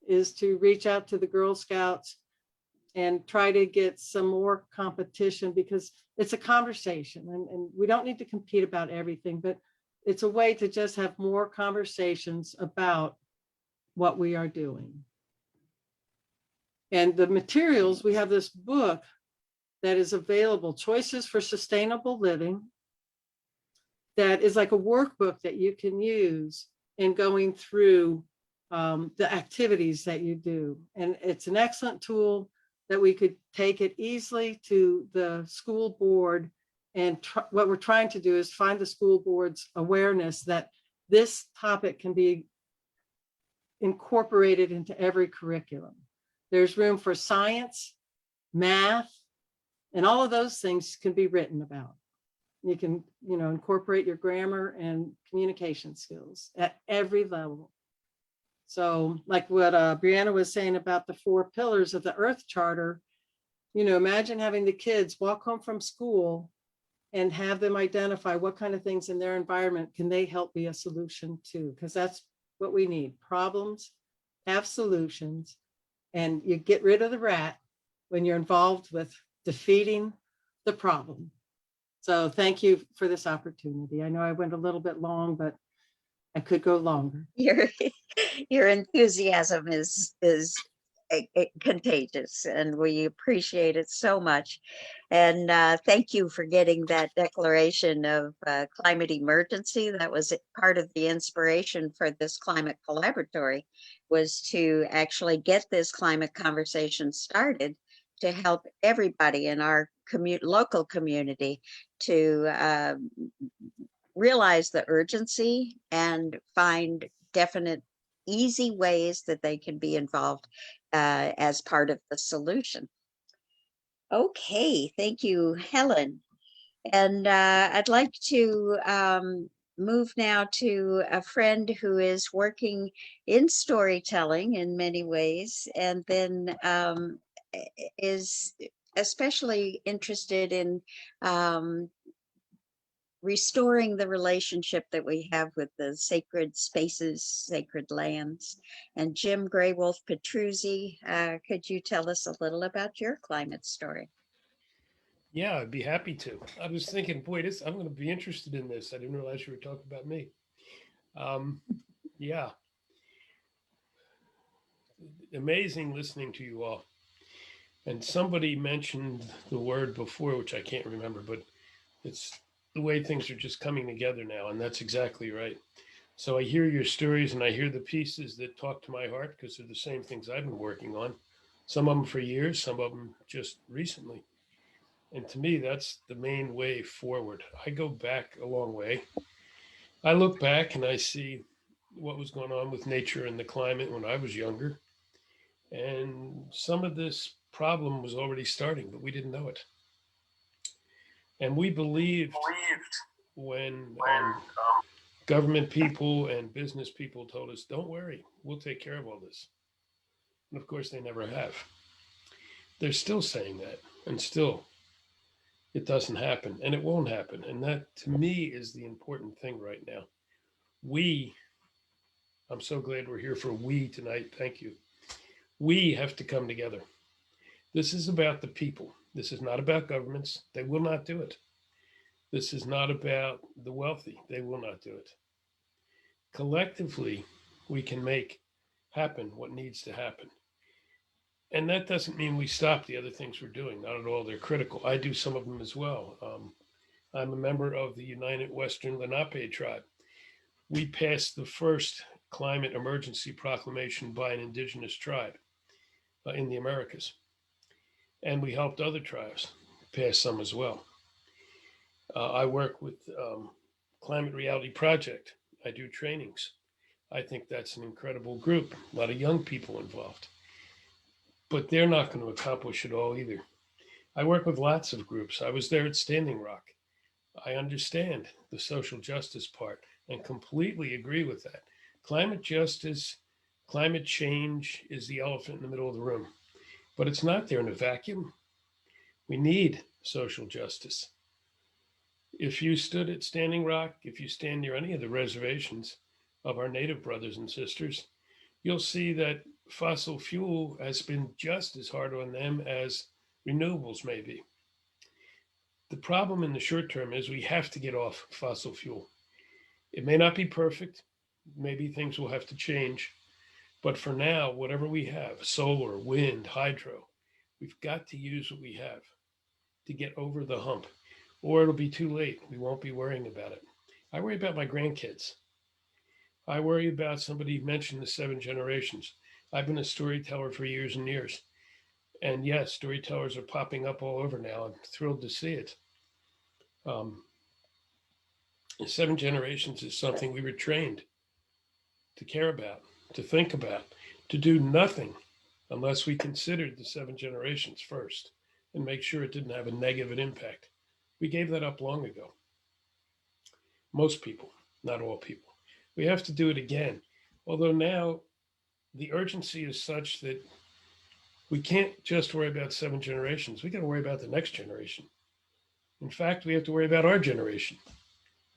is to reach out to the Girl Scouts and try to get some more competition, because it's a conversation, and we don't need to compete about everything, but it's a way to just have more conversations about what we are doing. And the materials, we have this book that is available, Choices for Sustainable Living, that is like a workbook that you can use in going through the activities that you do. And it's an excellent tool that we could take it easily to the school board. And what we're trying to do is find the school board's awareness that this topic can be incorporated into every curriculum. There's room for science, math, and all of those things can be written about. You can, incorporate your grammar and communication skills at every level. So like what Brianna was saying about the 4 pillars of the Earth Charter, imagine having the kids walk home from school and have them identify what kind of things in their environment can they help be a solution to, because that's what we need. Problems have solutions, and you get rid of the rat when you're involved with defeating the problem. So thank you for this opportunity. I know I went a little bit long, but I could go longer. Your enthusiasm is contagious, and we appreciate it so much. And thank you for getting that declaration of climate emergency. That was part of the inspiration for this climate collaboratory, was to actually get this climate conversation started to help everybody in our local community to realize the urgency and find definite easy ways that they can be involved as part of the solution. Okay, thank you, Helen. And I'd like to move now to a friend who is working in storytelling in many ways, and then is especially interested in restoring the relationship that we have with the sacred spaces, sacred lands. And Jim Graywolf Petruzzi, could you tell us a little about your climate story? Yeah, I'd be happy to. I was thinking, boy, I'm going to be interested in this. I didn't realize you were talking about me. Yeah. Amazing listening to you all. And somebody mentioned the word before, which I can't remember, but it's the way things are just coming together now. And that's exactly right. So I hear your stories and I hear the pieces that talk to my heart because they're the same things I've been working on. Some of them for years, some of them just recently. And to me, that's the main way forward. I go back a long way. I look back and I see what was going on with nature and the climate when I was younger. And some of this problem was already starting, but we didn't know it. And we believed when government people and business people told us, don't worry, we'll take care of all this. And of course, they never have. They're still saying that, and still it doesn't happen, and it won't happen. And that, to me, is the important thing right now. I'm so glad we're here for we tonight. Thank you. We have to come together. This is about the people. This is not about governments. They will not do it. This is not about the wealthy. They will not do it. Collectively, we can make happen what needs to happen. And that doesn't mean we stop the other things we're doing. Not at all. They're critical. I do some of them as well. I'm a member of the United Western Lenape tribe. We passed the first climate emergency proclamation by an indigenous tribe in the Americas. And we helped other tribes pass some as well. I work with Climate Reality Project. I do trainings. I think that's an incredible group. A lot of young people involved. But they're not going to accomplish it all either. I work with lots of groups. I was there at Standing Rock. I understand the social justice part and completely agree with that. Climate justice, climate change is the elephant in the middle of the room, but it's not there in a vacuum. We need social justice. If you stood at Standing Rock, if you stand near any of the reservations of our Native brothers and sisters, you'll see that fossil fuel has been just as hard on them as renewables may be. The problem in the short term is we have to get off fossil fuel. It may not be perfect. Maybe things will have to change, But for now, whatever we have, solar, wind, hydro, we've got to use what we have to get over the hump, or it'll be too late. We won't be worrying about it. I worry about my grandkids. I worry about, somebody mentioned the 7 generations. I've been a storyteller for years and years. And yes, storytellers are popping up all over now. I'm thrilled to see it. Um, 7 generations is something we were trained to care about, to think about, to do nothing unless we considered the 7 generations first and make sure it didn't have a negative impact. We gave that up long ago. Most people, not all people. We have to do it again. Although now the urgency is such that we can't just worry about 7 generations. We got to worry about the next generation. In fact, we have to worry about our generation.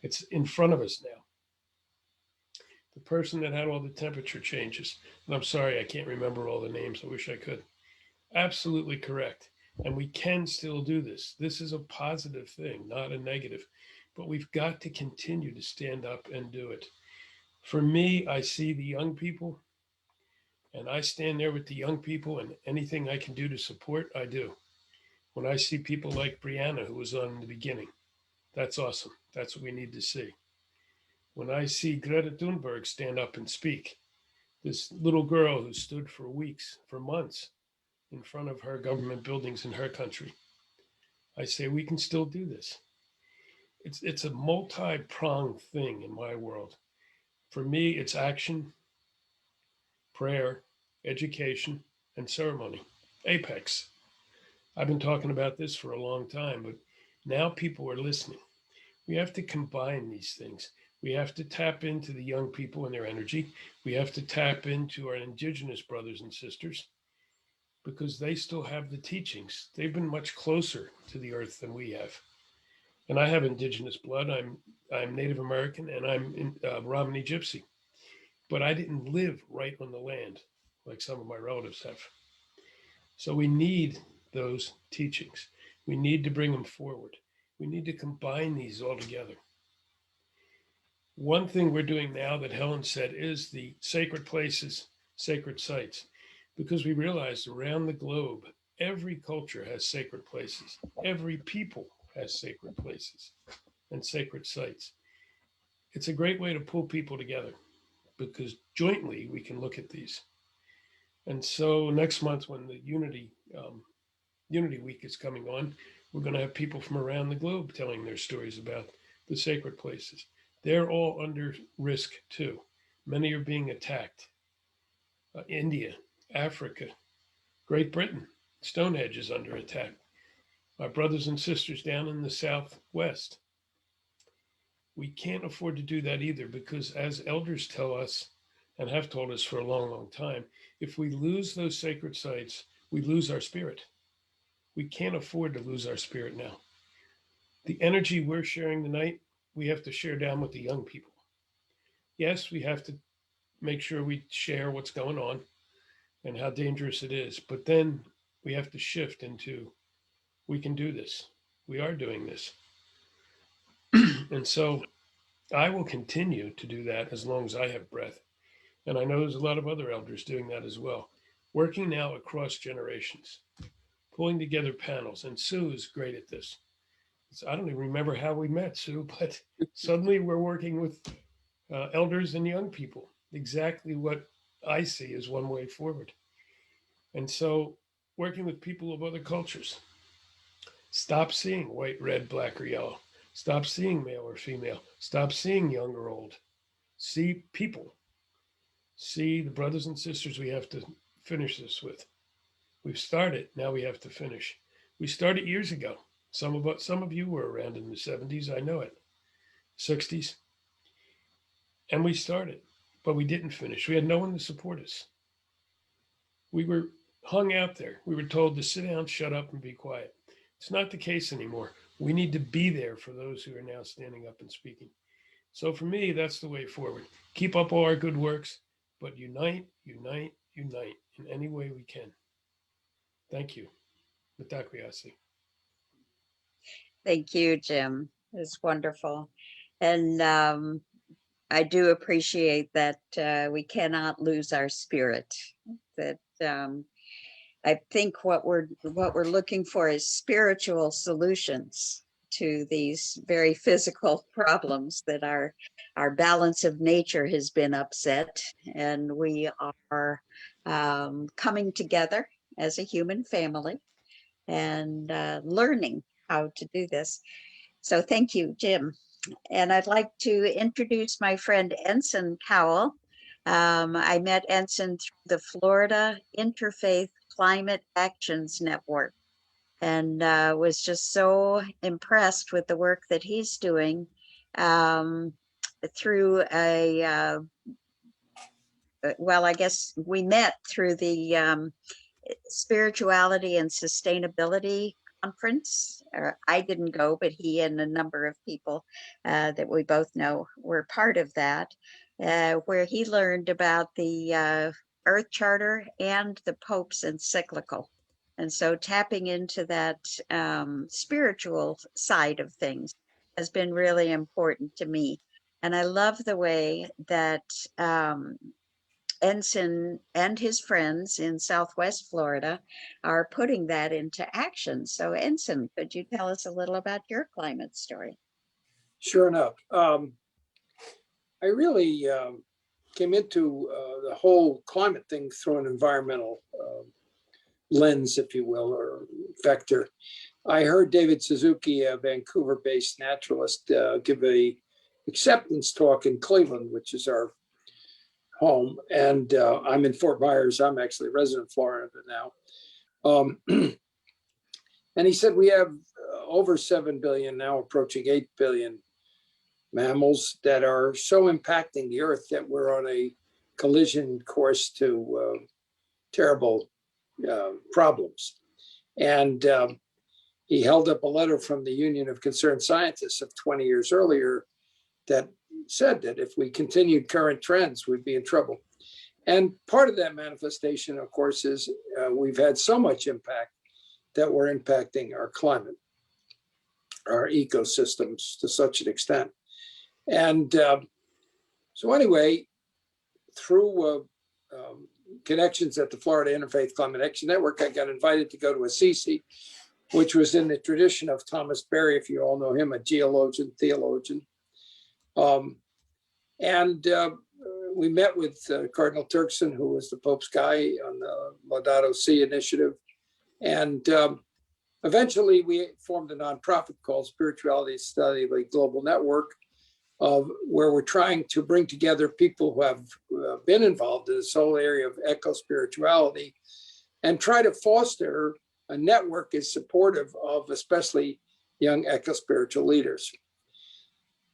It's in front of us now. The person that had all the temperature changes, and I'm sorry, I can't remember all the names. I wish I could. Absolutely correct. And we can still do this. This is a positive thing, not a negative. But we've got to continue to stand up and do it. For me, I see the young people, and I stand there with the young people, and anything I can do to support, I do. When I see people like Brianna, who was on in the beginning, that's awesome. That's what we need to see. When I see Greta Thunberg stand up and speak, this little girl who stood for weeks, for months, in front of her government buildings in her country, I say we can still do this. It's a multi-pronged thing in my world. For me, it's action, prayer, education, and ceremony. Apex. I've been talking about this for a long time, but now people are listening. We have to combine these things. We have to tap into the young people and their energy. We have to tap into our indigenous brothers and sisters because they still have the teachings. They've been much closer to the earth than we have. And I have indigenous blood. I'm Native American and I'm Romney Gypsy. But I didn't live right on the land like some of my relatives have. So we need those teachings. We need to bring them forward. We need to combine these all together. One thing we're doing now that Helen said is the sacred places, sacred sites, because we realized around the globe, every culture has sacred places. Every people has sacred places and sacred sites. It's a great way to pull people together because jointly we can look at these. And so next month when the Unity Week is coming on, we're going to have people from around the globe telling their stories about the sacred places. They're all under risk too. Many are being attacked. India, Africa, Great Britain, Stonehenge is under attack. Our brothers and sisters down in the Southwest. We can't afford to do that either because as elders tell us and have told us for a long, long time, if we lose those sacred sites, we lose our spirit. We can't afford to lose our spirit now. The energy we're sharing tonight, we have to share down with the young people. Yes, we have to make sure we share what's going on and how dangerous it is, but then we have to shift into, we can do this. We are doing this. And so I will continue to do that as long as I have breath. And I know there's a lot of other elders doing that as well. Working now across generations, pulling together panels. And Sue is great at this. I don't even remember how we met, Sue, but suddenly we're working with elders and young people. Exactly what I see as one way forward. And so working with people of other cultures. Stop seeing white, red, black, or yellow. Stop seeing male or female. Stop seeing young or old. See people. See the brothers and sisters we have to finish this with. We've started, now we have to finish. We started years ago. Some of you were around in the 70s, I know it. 60s. And we started, but we didn't finish. We had no one to support us. We were hung out there. We were told to sit down, shut up, and be quiet. It's not the case anymore. We need to be there for those who are now standing up and speaking. So for me, that's the way forward. Keep up all our good works, but unite, unite, unite in any way we can. Thank you. Mitakuye. Thank you, Jim. It's wonderful. And I do appreciate that we cannot lose our spirit. That I think what we're looking for is spiritual solutions to these very physical problems, that our balance of nature has been upset, and we are coming together as a human family and learning how to do this. So thank you, Jim. And I'd like to introduce my friend Ensign Cowell. I met Ensign through the Florida Interfaith Climate Actions Network, and was just so impressed with the work that he's doing through well, I guess we met through the Spirituality and Sustainability Conference. I didn't go, but he and a number of people that we both know were part of that, where he learned about the Earth Charter and the Pope's encyclical. And so tapping into that spiritual side of things has been really important to me. And I love the way that Ensign and his friends in Southwest Florida are putting that into action. So Ensign, could you tell us a little about your climate story? Sure enough. I really came into the whole climate thing through an environmental lens, if you will, or vector. I heard David Suzuki, a Vancouver-based naturalist, give a acceptance talk in Cleveland, which is our home. And I'm in Fort Myers. I'm actually a resident of Florida now. And he said we have over 7 billion, now approaching 8 billion mammals that are so impacting the earth that we're on a collision course to terrible problems. And he held up a letter from the Union of Concerned Scientists of 20 years earlier that said that if we continued current trends, we'd be in trouble. And part of that manifestation, of course, is we've had so much impact that we're impacting our climate, our ecosystems to such an extent. And so anyway, through connections at the Florida Interfaith Climate Action Network, I got invited to go to Assisi, which was in the tradition of Thomas Berry, if you all know him, a geologian, theologian. And we met with Cardinal Turkson, who was the Pope's guy on the Laudato Si initiative. And eventually we formed a nonprofit called Spirituality Study of a Global Network, where we're trying to bring together people who have been involved in this whole area of eco-spirituality and try to foster a network is supportive of especially young eco-spiritual leaders.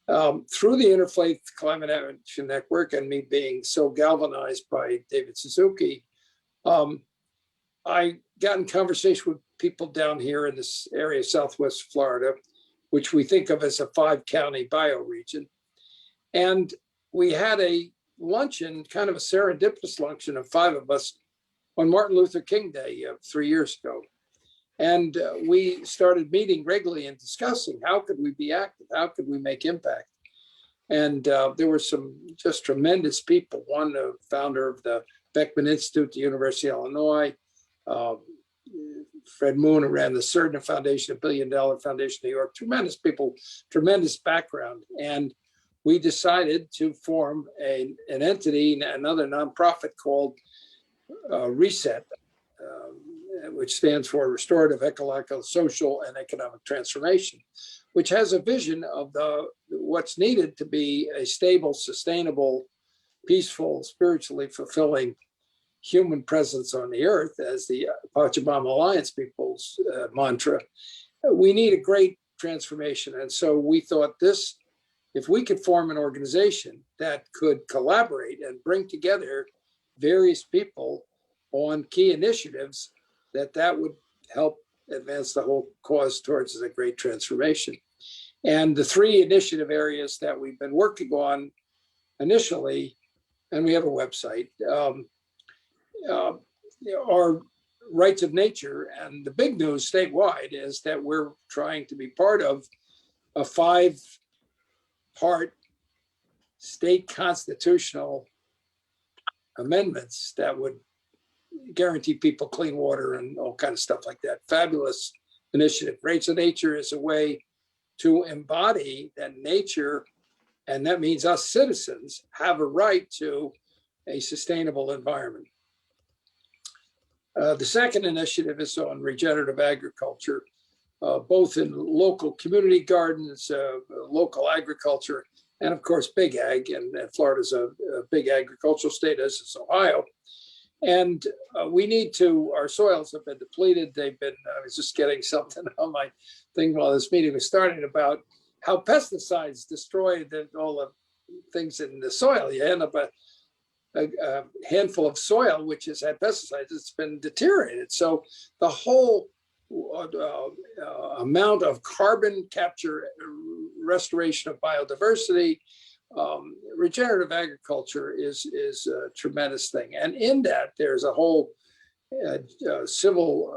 Through the Interfaith Climate Action Network and me being so galvanized by David Suzuki, I got in conversation with people down here in this area, Southwest Florida, which we think of as a 5-county bioregion. And we had a luncheon, kind of a serendipitous luncheon of 5 of us on Martin Luther King Day 3 years ago. And we started meeting regularly and discussing how could we be active? How could we make impact? And there were some just tremendous people. One, the founder of the Beckman Institute at the University of Illinois, Fred Moon, who ran the Surdin Foundation, a $1 billion foundation in New York. Tremendous people, tremendous background. And we decided to form an entity, another nonprofit called RESET, which stands for Restorative Ecological, Social, and Economic Transformation, which has a vision of what's needed to be a stable, sustainable, peaceful, spiritually fulfilling human presence on the earth, as the Pachamama Alliance people's mantra. We need a great transformation. And so we thought if we could form an organization that could collaborate and bring together various people on key initiatives, that would help advance the whole cause towards a great transformation. And the 3 initiative areas that we've been working on initially, and we have a website, are rights of nature. And the big news statewide is that we're trying to be part of a 5-part state constitutional amendments that would guarantee people clean water and all kind of stuff like that. Fabulous initiative. Rights of Nature is a way to embody that nature, and that means us citizens have a right to a sustainable environment. The second initiative is on regenerative agriculture, both in local community gardens, local agriculture, and of course, big ag. And Florida's a big agricultural state, as is Ohio. And we need to, our soils have been depleted. They've been, I was just getting something on my thing while this meeting was starting about how pesticides destroy all the things in the soil. You end up a handful of soil which has had pesticides, it's been deteriorated. So the whole amount of carbon capture, restoration of biodiversity, regenerative agriculture is a tremendous thing. And in that, there's a whole civil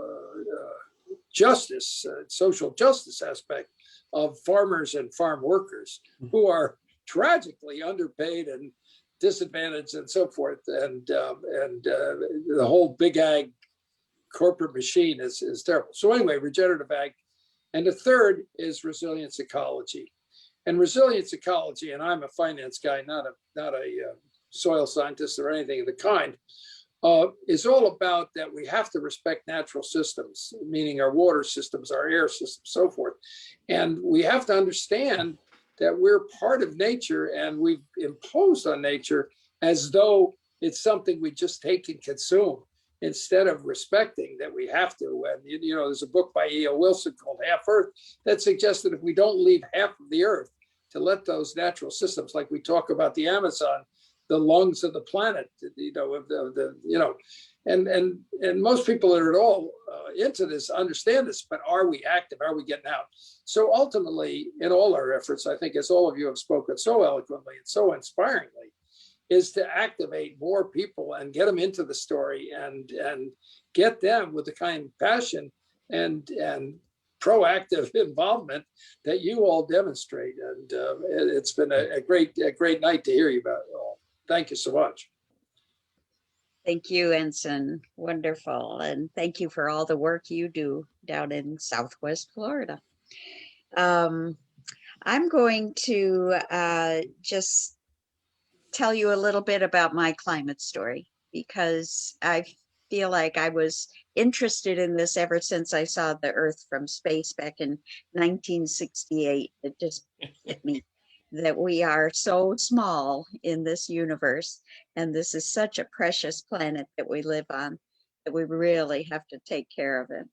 justice, social justice aspect of farmers and farm workers who are tragically underpaid and disadvantaged and so forth. And the whole big ag corporate machine is terrible. So anyway, regenerative ag. And the third is resilience ecology. And resilience ecology, and I'm a finance guy, not a soil scientist or anything of the kind, is all about that we have to respect natural systems, meaning our water systems, our air systems, so forth. And we have to understand that we're part of nature, and we've imposed on nature as though it's something we just take and consume, instead of respecting that we have to. And you know, there's a book by E.O. Wilson called Half Earth that suggests that if we don't leave half of the earth to let those natural systems, like we talk about the Amazon, the lungs of the planet, you know, and most people that are at all into this understand this, but are we active? Are we getting out? So ultimately, in all our efforts, I think, as all of you have spoken so eloquently and so inspiringly, is to activate more people and get them into the story and get them with the kind of passion and proactive involvement that you all demonstrate. And it's been a great night to hear you about it all. Thank you so much. Thank you, Ensign. Wonderful. And thank you for all the work you do down in Southwest Florida. I'm going to just tell you a little bit about my climate story, because I feel like I was interested in this ever since I saw the Earth from space back in 1968. It just hit me that we are so small in this universe, and this is such a precious planet that we live on, that we really have to take care of it.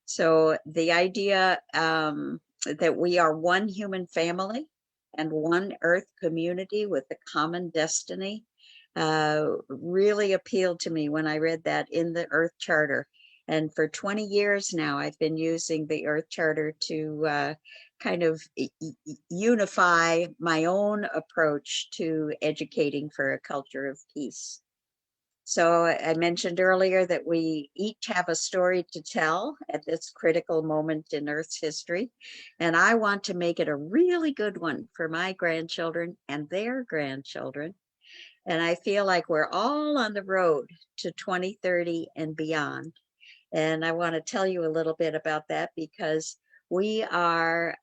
So the idea that we are one human family and one Earth community with a common destiny really appealed to me when I read that in the Earth Charter. And for 20 years now, I've been using the Earth Charter to kind of unify my own approach to educating for a culture of peace. So I mentioned earlier that we each have a story to tell at this critical moment in Earth's history. And I want to make it a really good one for my grandchildren and their grandchildren. And I feel like we're all on the road to 2030 and beyond. And I want to tell you a little bit about that, because we are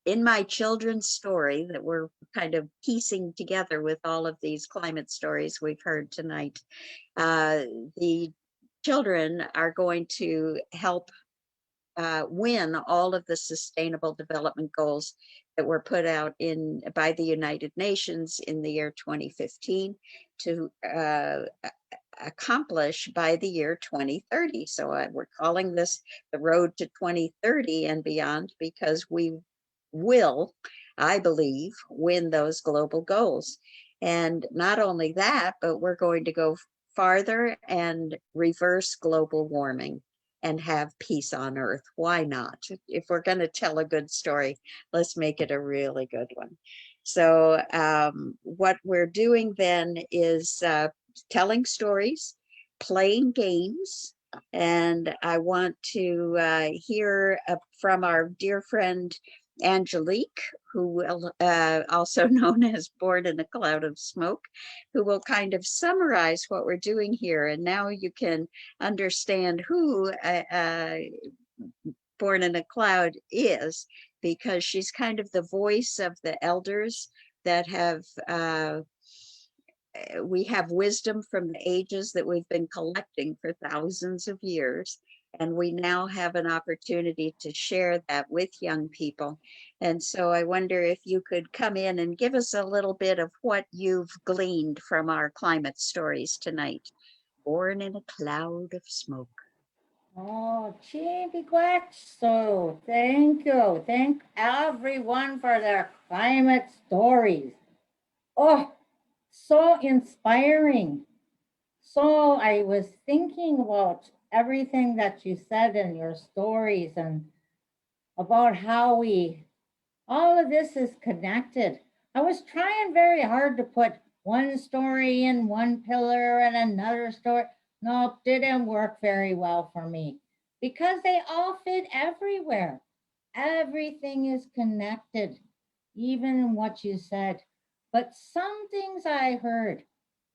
in my children's story that we're kind of piecing together with all of these climate stories we've heard tonight. The children are going to help win all of the sustainable development goals that were put out by the United Nations in the year 2015 to accomplish by the year 2030. So we're calling this the road to 2030 and beyond, because we will, I believe, win those global goals. And not only that, but we're going to go farther and reverse global warming and have peace on Earth. Why not? If we're going to tell a good story, let's make it a really good one. So what we're doing then is telling stories, playing games, and I want to hear from our dear friend Angelique, who will, also known as Born in a Cloud of Smoke, who will kind of summarize what we're doing here. And now you can understand who Born in a Cloud is, because she's kind of the voice of the elders that have, we have wisdom from the ages that we've been collecting for thousands of years. And we now have an opportunity to share that with young people. And so I wonder if you could come in and give us a little bit of what you've gleaned from our climate stories tonight. Born in a Cloud of Smoke. Oh, so thank you. Thank everyone for their climate stories. Oh, so inspiring. So I was thinking about everything that you said in your stories and about how all of this is connected. I was trying very hard to put one story in one pillar and another story. No, it didn't work very well for me because they all fit everywhere. Everything is connected, even in what you said. But some things I heard,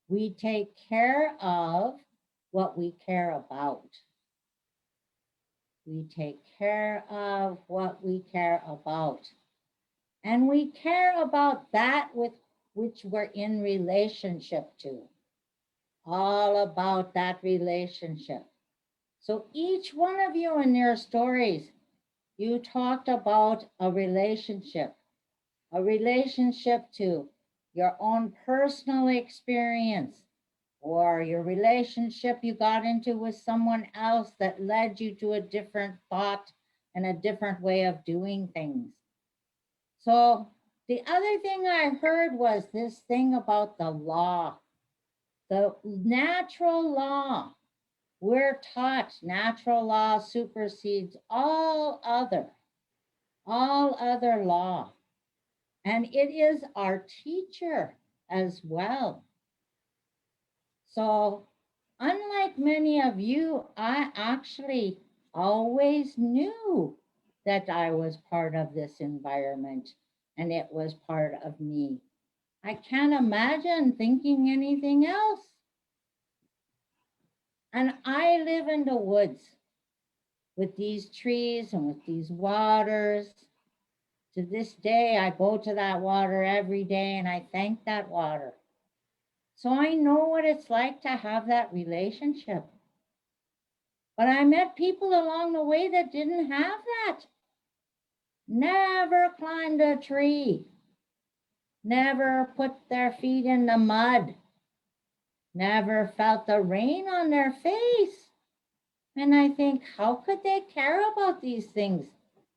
we take care of what we care about. We take care of what we care about. And we care about that with which we're in relationship to. All about that relationship. So each one of you in your stories, you talked about a relationship to your own personal experience, or your relationship you got into with someone else that led you to a different thought and a different way of doing things. So the other thing I heard was this thing about the law, the natural law. We're taught natural law supersedes all other law. And it is our teacher as well. So unlike many of you, I actually always knew that I was part of this environment and it was part of me. I can't imagine thinking anything else. And I live in the woods with these trees and with these waters. To this day, I go to that water every day and I thank that water. So I know what it's like to have that relationship. But I met people along the way that didn't have that. Never climbed a tree. Never put their feet in the mud. Never felt the rain on their face. And I think, how could they care about these things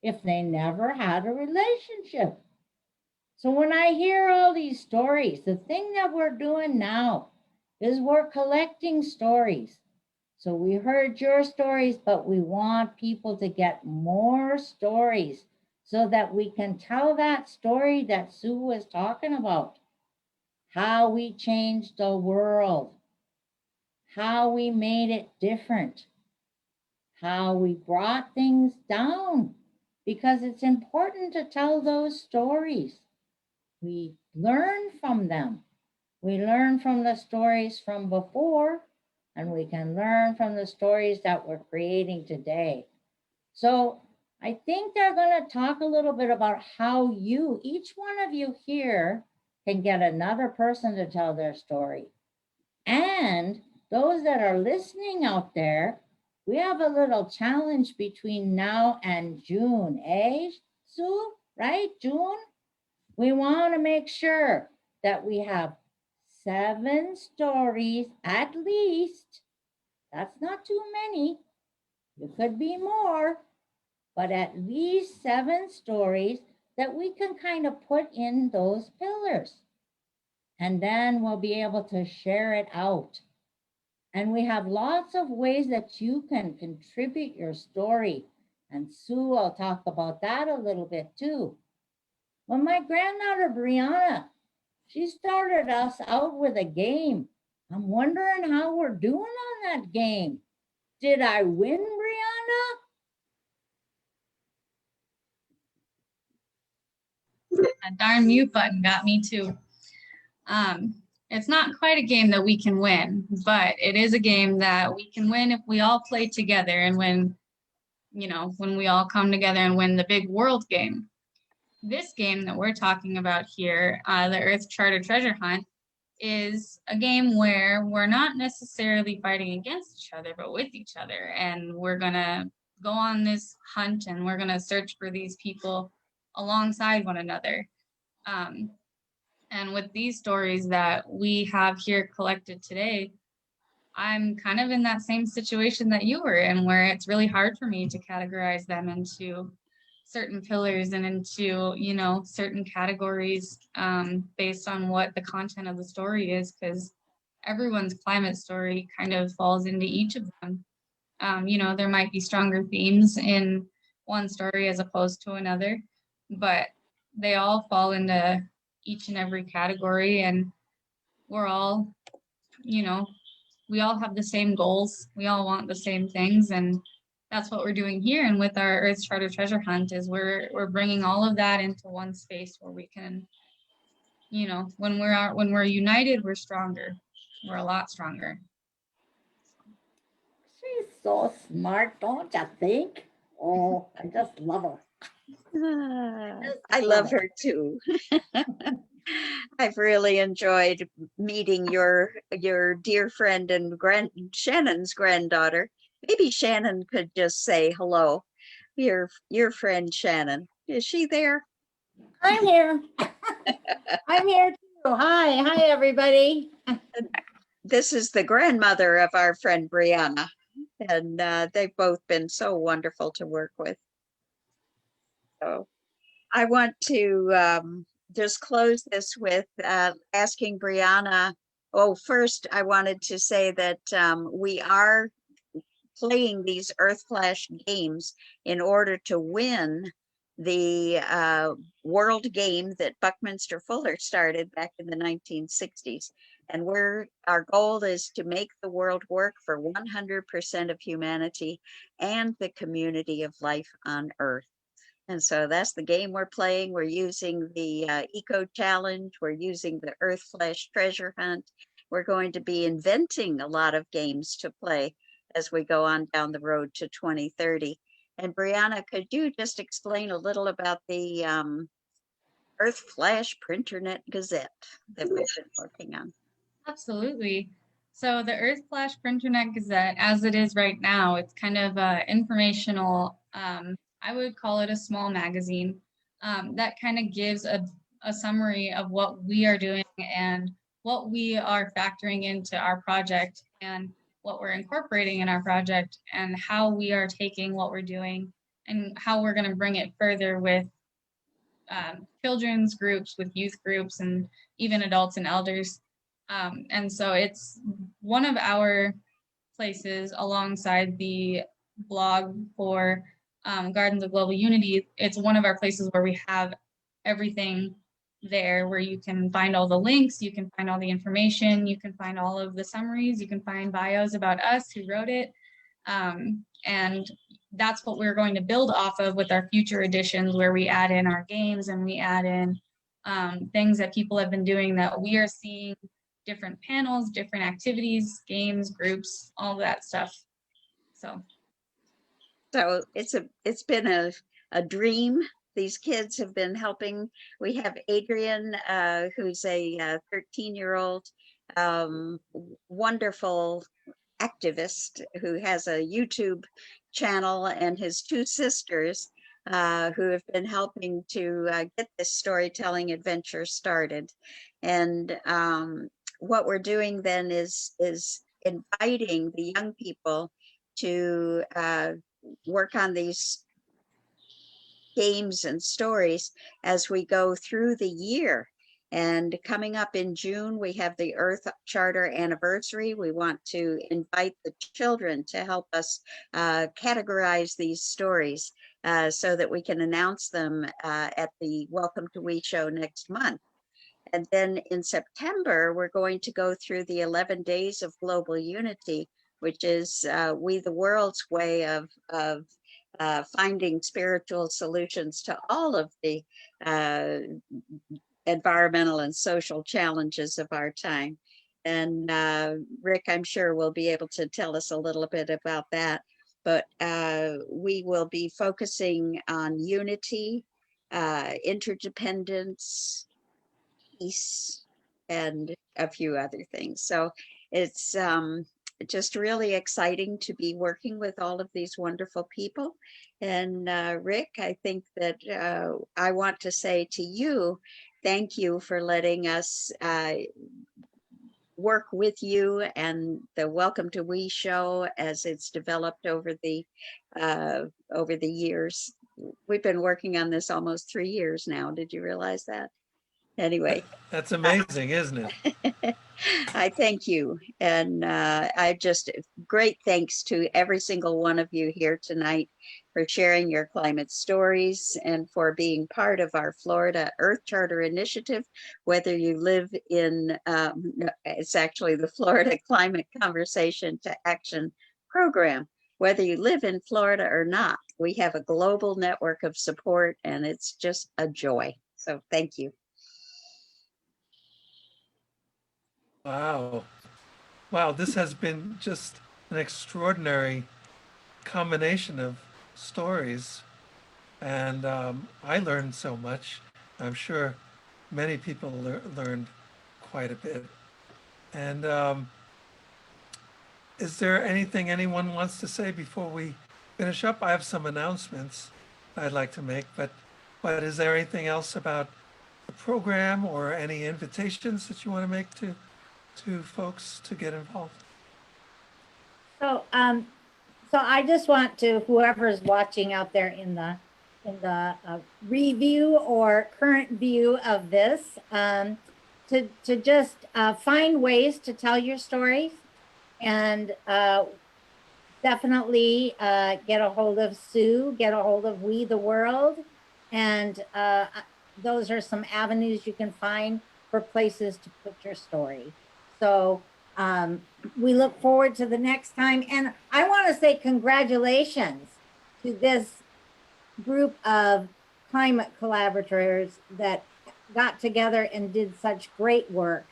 if they never had a relationship? So when I hear all these stories, the thing that we're doing now is we're collecting stories. So we heard your stories, but we want people to get more stories so that we can tell that story that Sue was talking about. How we changed the world, how we made it different, how we brought things down, because it's important to tell those stories. We learn from them. We learn from the stories from before, and we can learn from the stories that we're creating today. So I think they're going to talk a little bit about how you, each one of you here, can get another person to tell their story. And those that are listening out there, we have a little challenge between now and June, eh, Sue? Right, June? We want to make sure that we have 7 stories at least. That's not too many. It could be more, but at least 7 stories that we can kind of put in those pillars. And then we'll be able to share it out. And we have lots of ways that you can contribute your story. And Sue will talk about that a little bit too. Well, my granddaughter, Brianna, she started us out with a game. I'm wondering how we're doing on that game. Did I win, Brianna? That darn mute button got me too. It's not quite a game that we can win, but it is a game that we can win if we all play together and when we all come together and win the big world game. This game that we're talking about here, the Earth Charter Treasure Hunt, is a game where we're not necessarily fighting against each other, but with each other. And we're gonna go on this hunt and we're gonna search for these people alongside one another. And with these stories that we have here collected today, I'm kind of in that same situation that you were in, where it's really hard for me to categorize them into certain pillars and into, certain categories based on what the content of the story is, because everyone's climate story kind of falls into each of them. There might be stronger themes in one story as opposed to another, but they all fall into each and every category, and we're all, we all have the same goals. We all want the same things, and that's what we're doing here. And with our Earth Charter Treasure Hunt is we're bringing all of that into one space where we can, when we're united, we're stronger. We're a lot stronger. She's so smart, don't you think? Oh, I just love her. I love her too. I've really enjoyed meeting your dear friend and Shannon's granddaughter. Maybe Shannon could just say hello. Your friend Shannon. Is she there? I'm here. I'm here too. Hi, everybody. This is the grandmother of our friend Brianna, and they've both been so wonderful to work with. So I want to just close this with asking Brianna. Oh, first, I wanted to say that we are playing these Earth Flash games in order to win the world game that Buckminster Fuller started back in the 1960s. And our goal is to make the world work for 100% of humanity and the community of life on Earth. And so that's the game we're playing. We're using the Eco Challenge. We're using the Earth Flash Treasure Hunt. We're going to be inventing a lot of games to play as we go on down the road to 2030. And Brianna, could you just explain a little about the Earth Flash Printernet Gazette that we've been working on? Absolutely. So the Earth Flash Printernet Gazette, as it is right now, it's kind of informational. I would call it a small magazine that kind of gives a summary of what we are doing and what we are factoring into our project and what we're incorporating in our project and how we are taking what we're doing and how we're going to bring it further with children's groups, with youth groups, and even adults and elders. And so it's one of our places alongside the blog for Gardens of Global Unity. It's one of our places where we have everything there, where you can find all the links, you can find all the information, you can find all of the summaries, you can find bios about us, who wrote it. And that's what we're going to build off of with our future editions, where we add in our games and we add in things that people have been doing that we are seeing, different panels, different activities, games, groups, all that stuff. So it's been a dream. These kids have been helping. We have Adrian, who's a 13-year-old wonderful activist who has a YouTube channel, and his two sisters who have been helping to get this storytelling adventure started. And what we're doing then is inviting the young people to work on these games and stories as we go through the year. And coming up in June, we have the Earth Charter anniversary. We want to invite the children to help us categorize these stories so that we can announce them at the Welcome to We show next month. And then in September, we're going to go through the 11 days of global unity, which is We the World's way of finding spiritual solutions to all of the environmental and social challenges of our time. And Rick, I'm sure, will be able to tell us a little bit about that. But we will be focusing on unity, interdependence, peace, and a few other things. So it's just really exciting to be working with all of these wonderful people. And Rick, I think that I want to say to you, thank you for letting us work with you and the Welcome to We show as it's developed over the years. We've been working on this almost 3 years now. Did you realize that? Anyway. That's amazing, isn't it? I thank you. And I just, great thanks to every single one of you here tonight for sharing your climate stories and for being part of our Florida Earth Charter initiative, whether you live in, it's actually the Florida Climate Conversation to Action program. Whether you live in Florida or not, we have a global network of support and it's just a joy. So thank you. Wow. Wow, this has been just an extraordinary combination of stories. And I learned so much. I'm sure many people learned quite a bit. And is there anything anyone wants to say before we finish up? I have some announcements I'd like to make, but is there anything else about the program or any invitations that you want to make to folks to get involved? So, so I just want to, whoever's watching out there in the review or current view of this, to just find ways to tell your stories, and definitely get a hold of Sue, get a hold of We the World, and those are some avenues you can find for places to put your story. So we look forward to the next time. And I want to say congratulations to this group of climate collaborators that got together and did such great work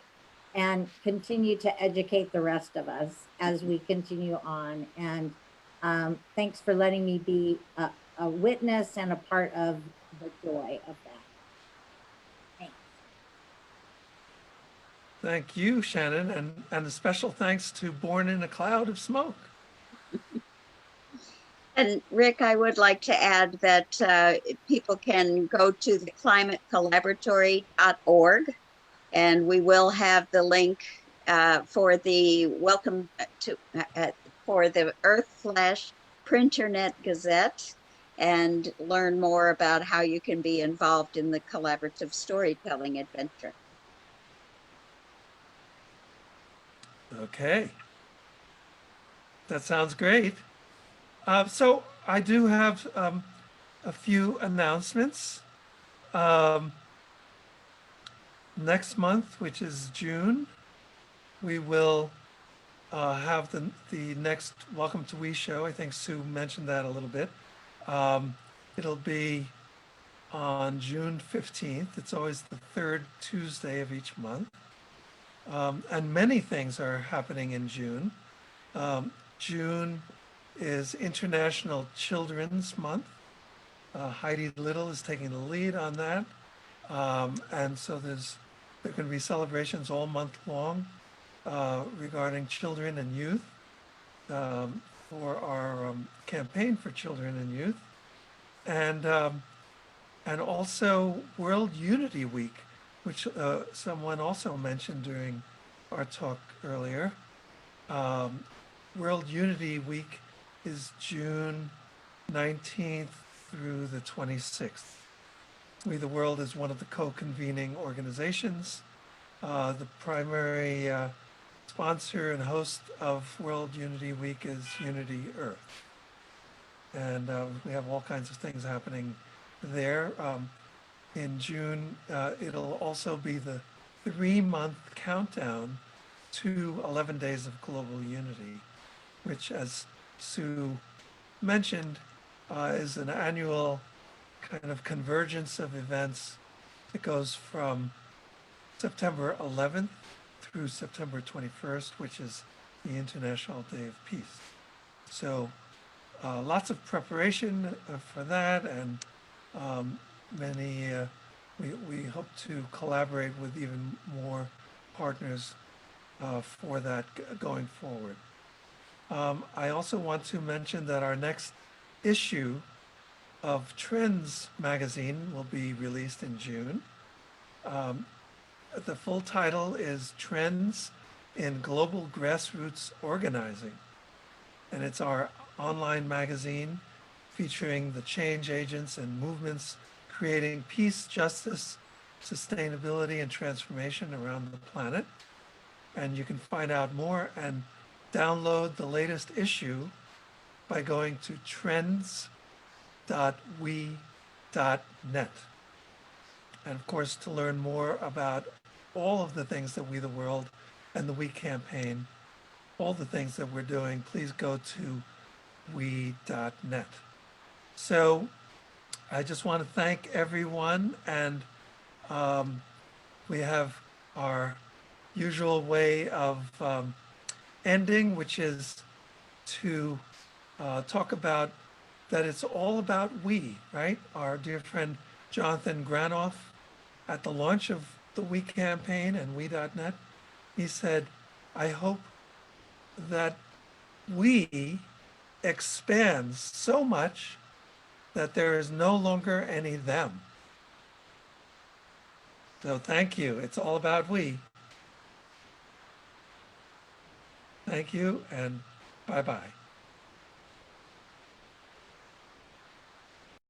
and continue to educate the rest of us as we continue on. And thanks for letting me be a witness and a part of the joy of that. Thanks. Thank you, Shannon, and a special thanks to Born in a Cloud of Smoke. And Rick, I would like to add that people can go to the climatecollaboratory.org, and we will have the link for the welcome to for the Earth/Printernet Gazette, and learn more about how you can be involved in the collaborative storytelling adventure. Okay. That sounds great. So I do have a few announcements. Next month, which is June, we will have the next Welcome to We show. I think Sue mentioned that a little bit. It'll be on June 15th. It's always the third Tuesday of each month. And many things are happening in June. June is International Children's Month. Heidi Little is taking the lead on that. And so there can be celebrations all month long regarding children and youth for our campaign for children and youth. And also World Unity Week, which someone also mentioned during our talk earlier. World Unity Week is June 19th through the 26th. We the World is one of the co-convening organizations. The primary sponsor and host of World Unity Week is Unity Earth. And we have all kinds of things happening there. In June, it'll also be the 3-month countdown to 11 Days of Global Unity, which, as Sue mentioned, is an annual kind of convergence of events that goes from September 11th through September 21st, which is the International Day of Peace. So lots of preparation for that, and we hope to collaborate with even more partners for that going forward. I also want to mention that our next issue of Trends magazine will be released in June. The full title is Trends in Global Grassroots Organizing, and it's our online magazine featuring the change agents and movements creating peace, justice, sustainability, and transformation around the planet. And you can find out more and download the latest issue by going to trends.we.net. And of course, to learn more about all of the things that We the World and the We campaign, all the things that we're doing, please go to we.net. So I just want to thank everyone, and we have our usual way of ending, which is to talk about that it's all about we, right? Our dear friend Jonathan Granoff, at the launch of the We campaign and we.net, he said, I hope that we expands so much that there is no longer any them. So thank you. It's all about we. Thank you, and bye-bye.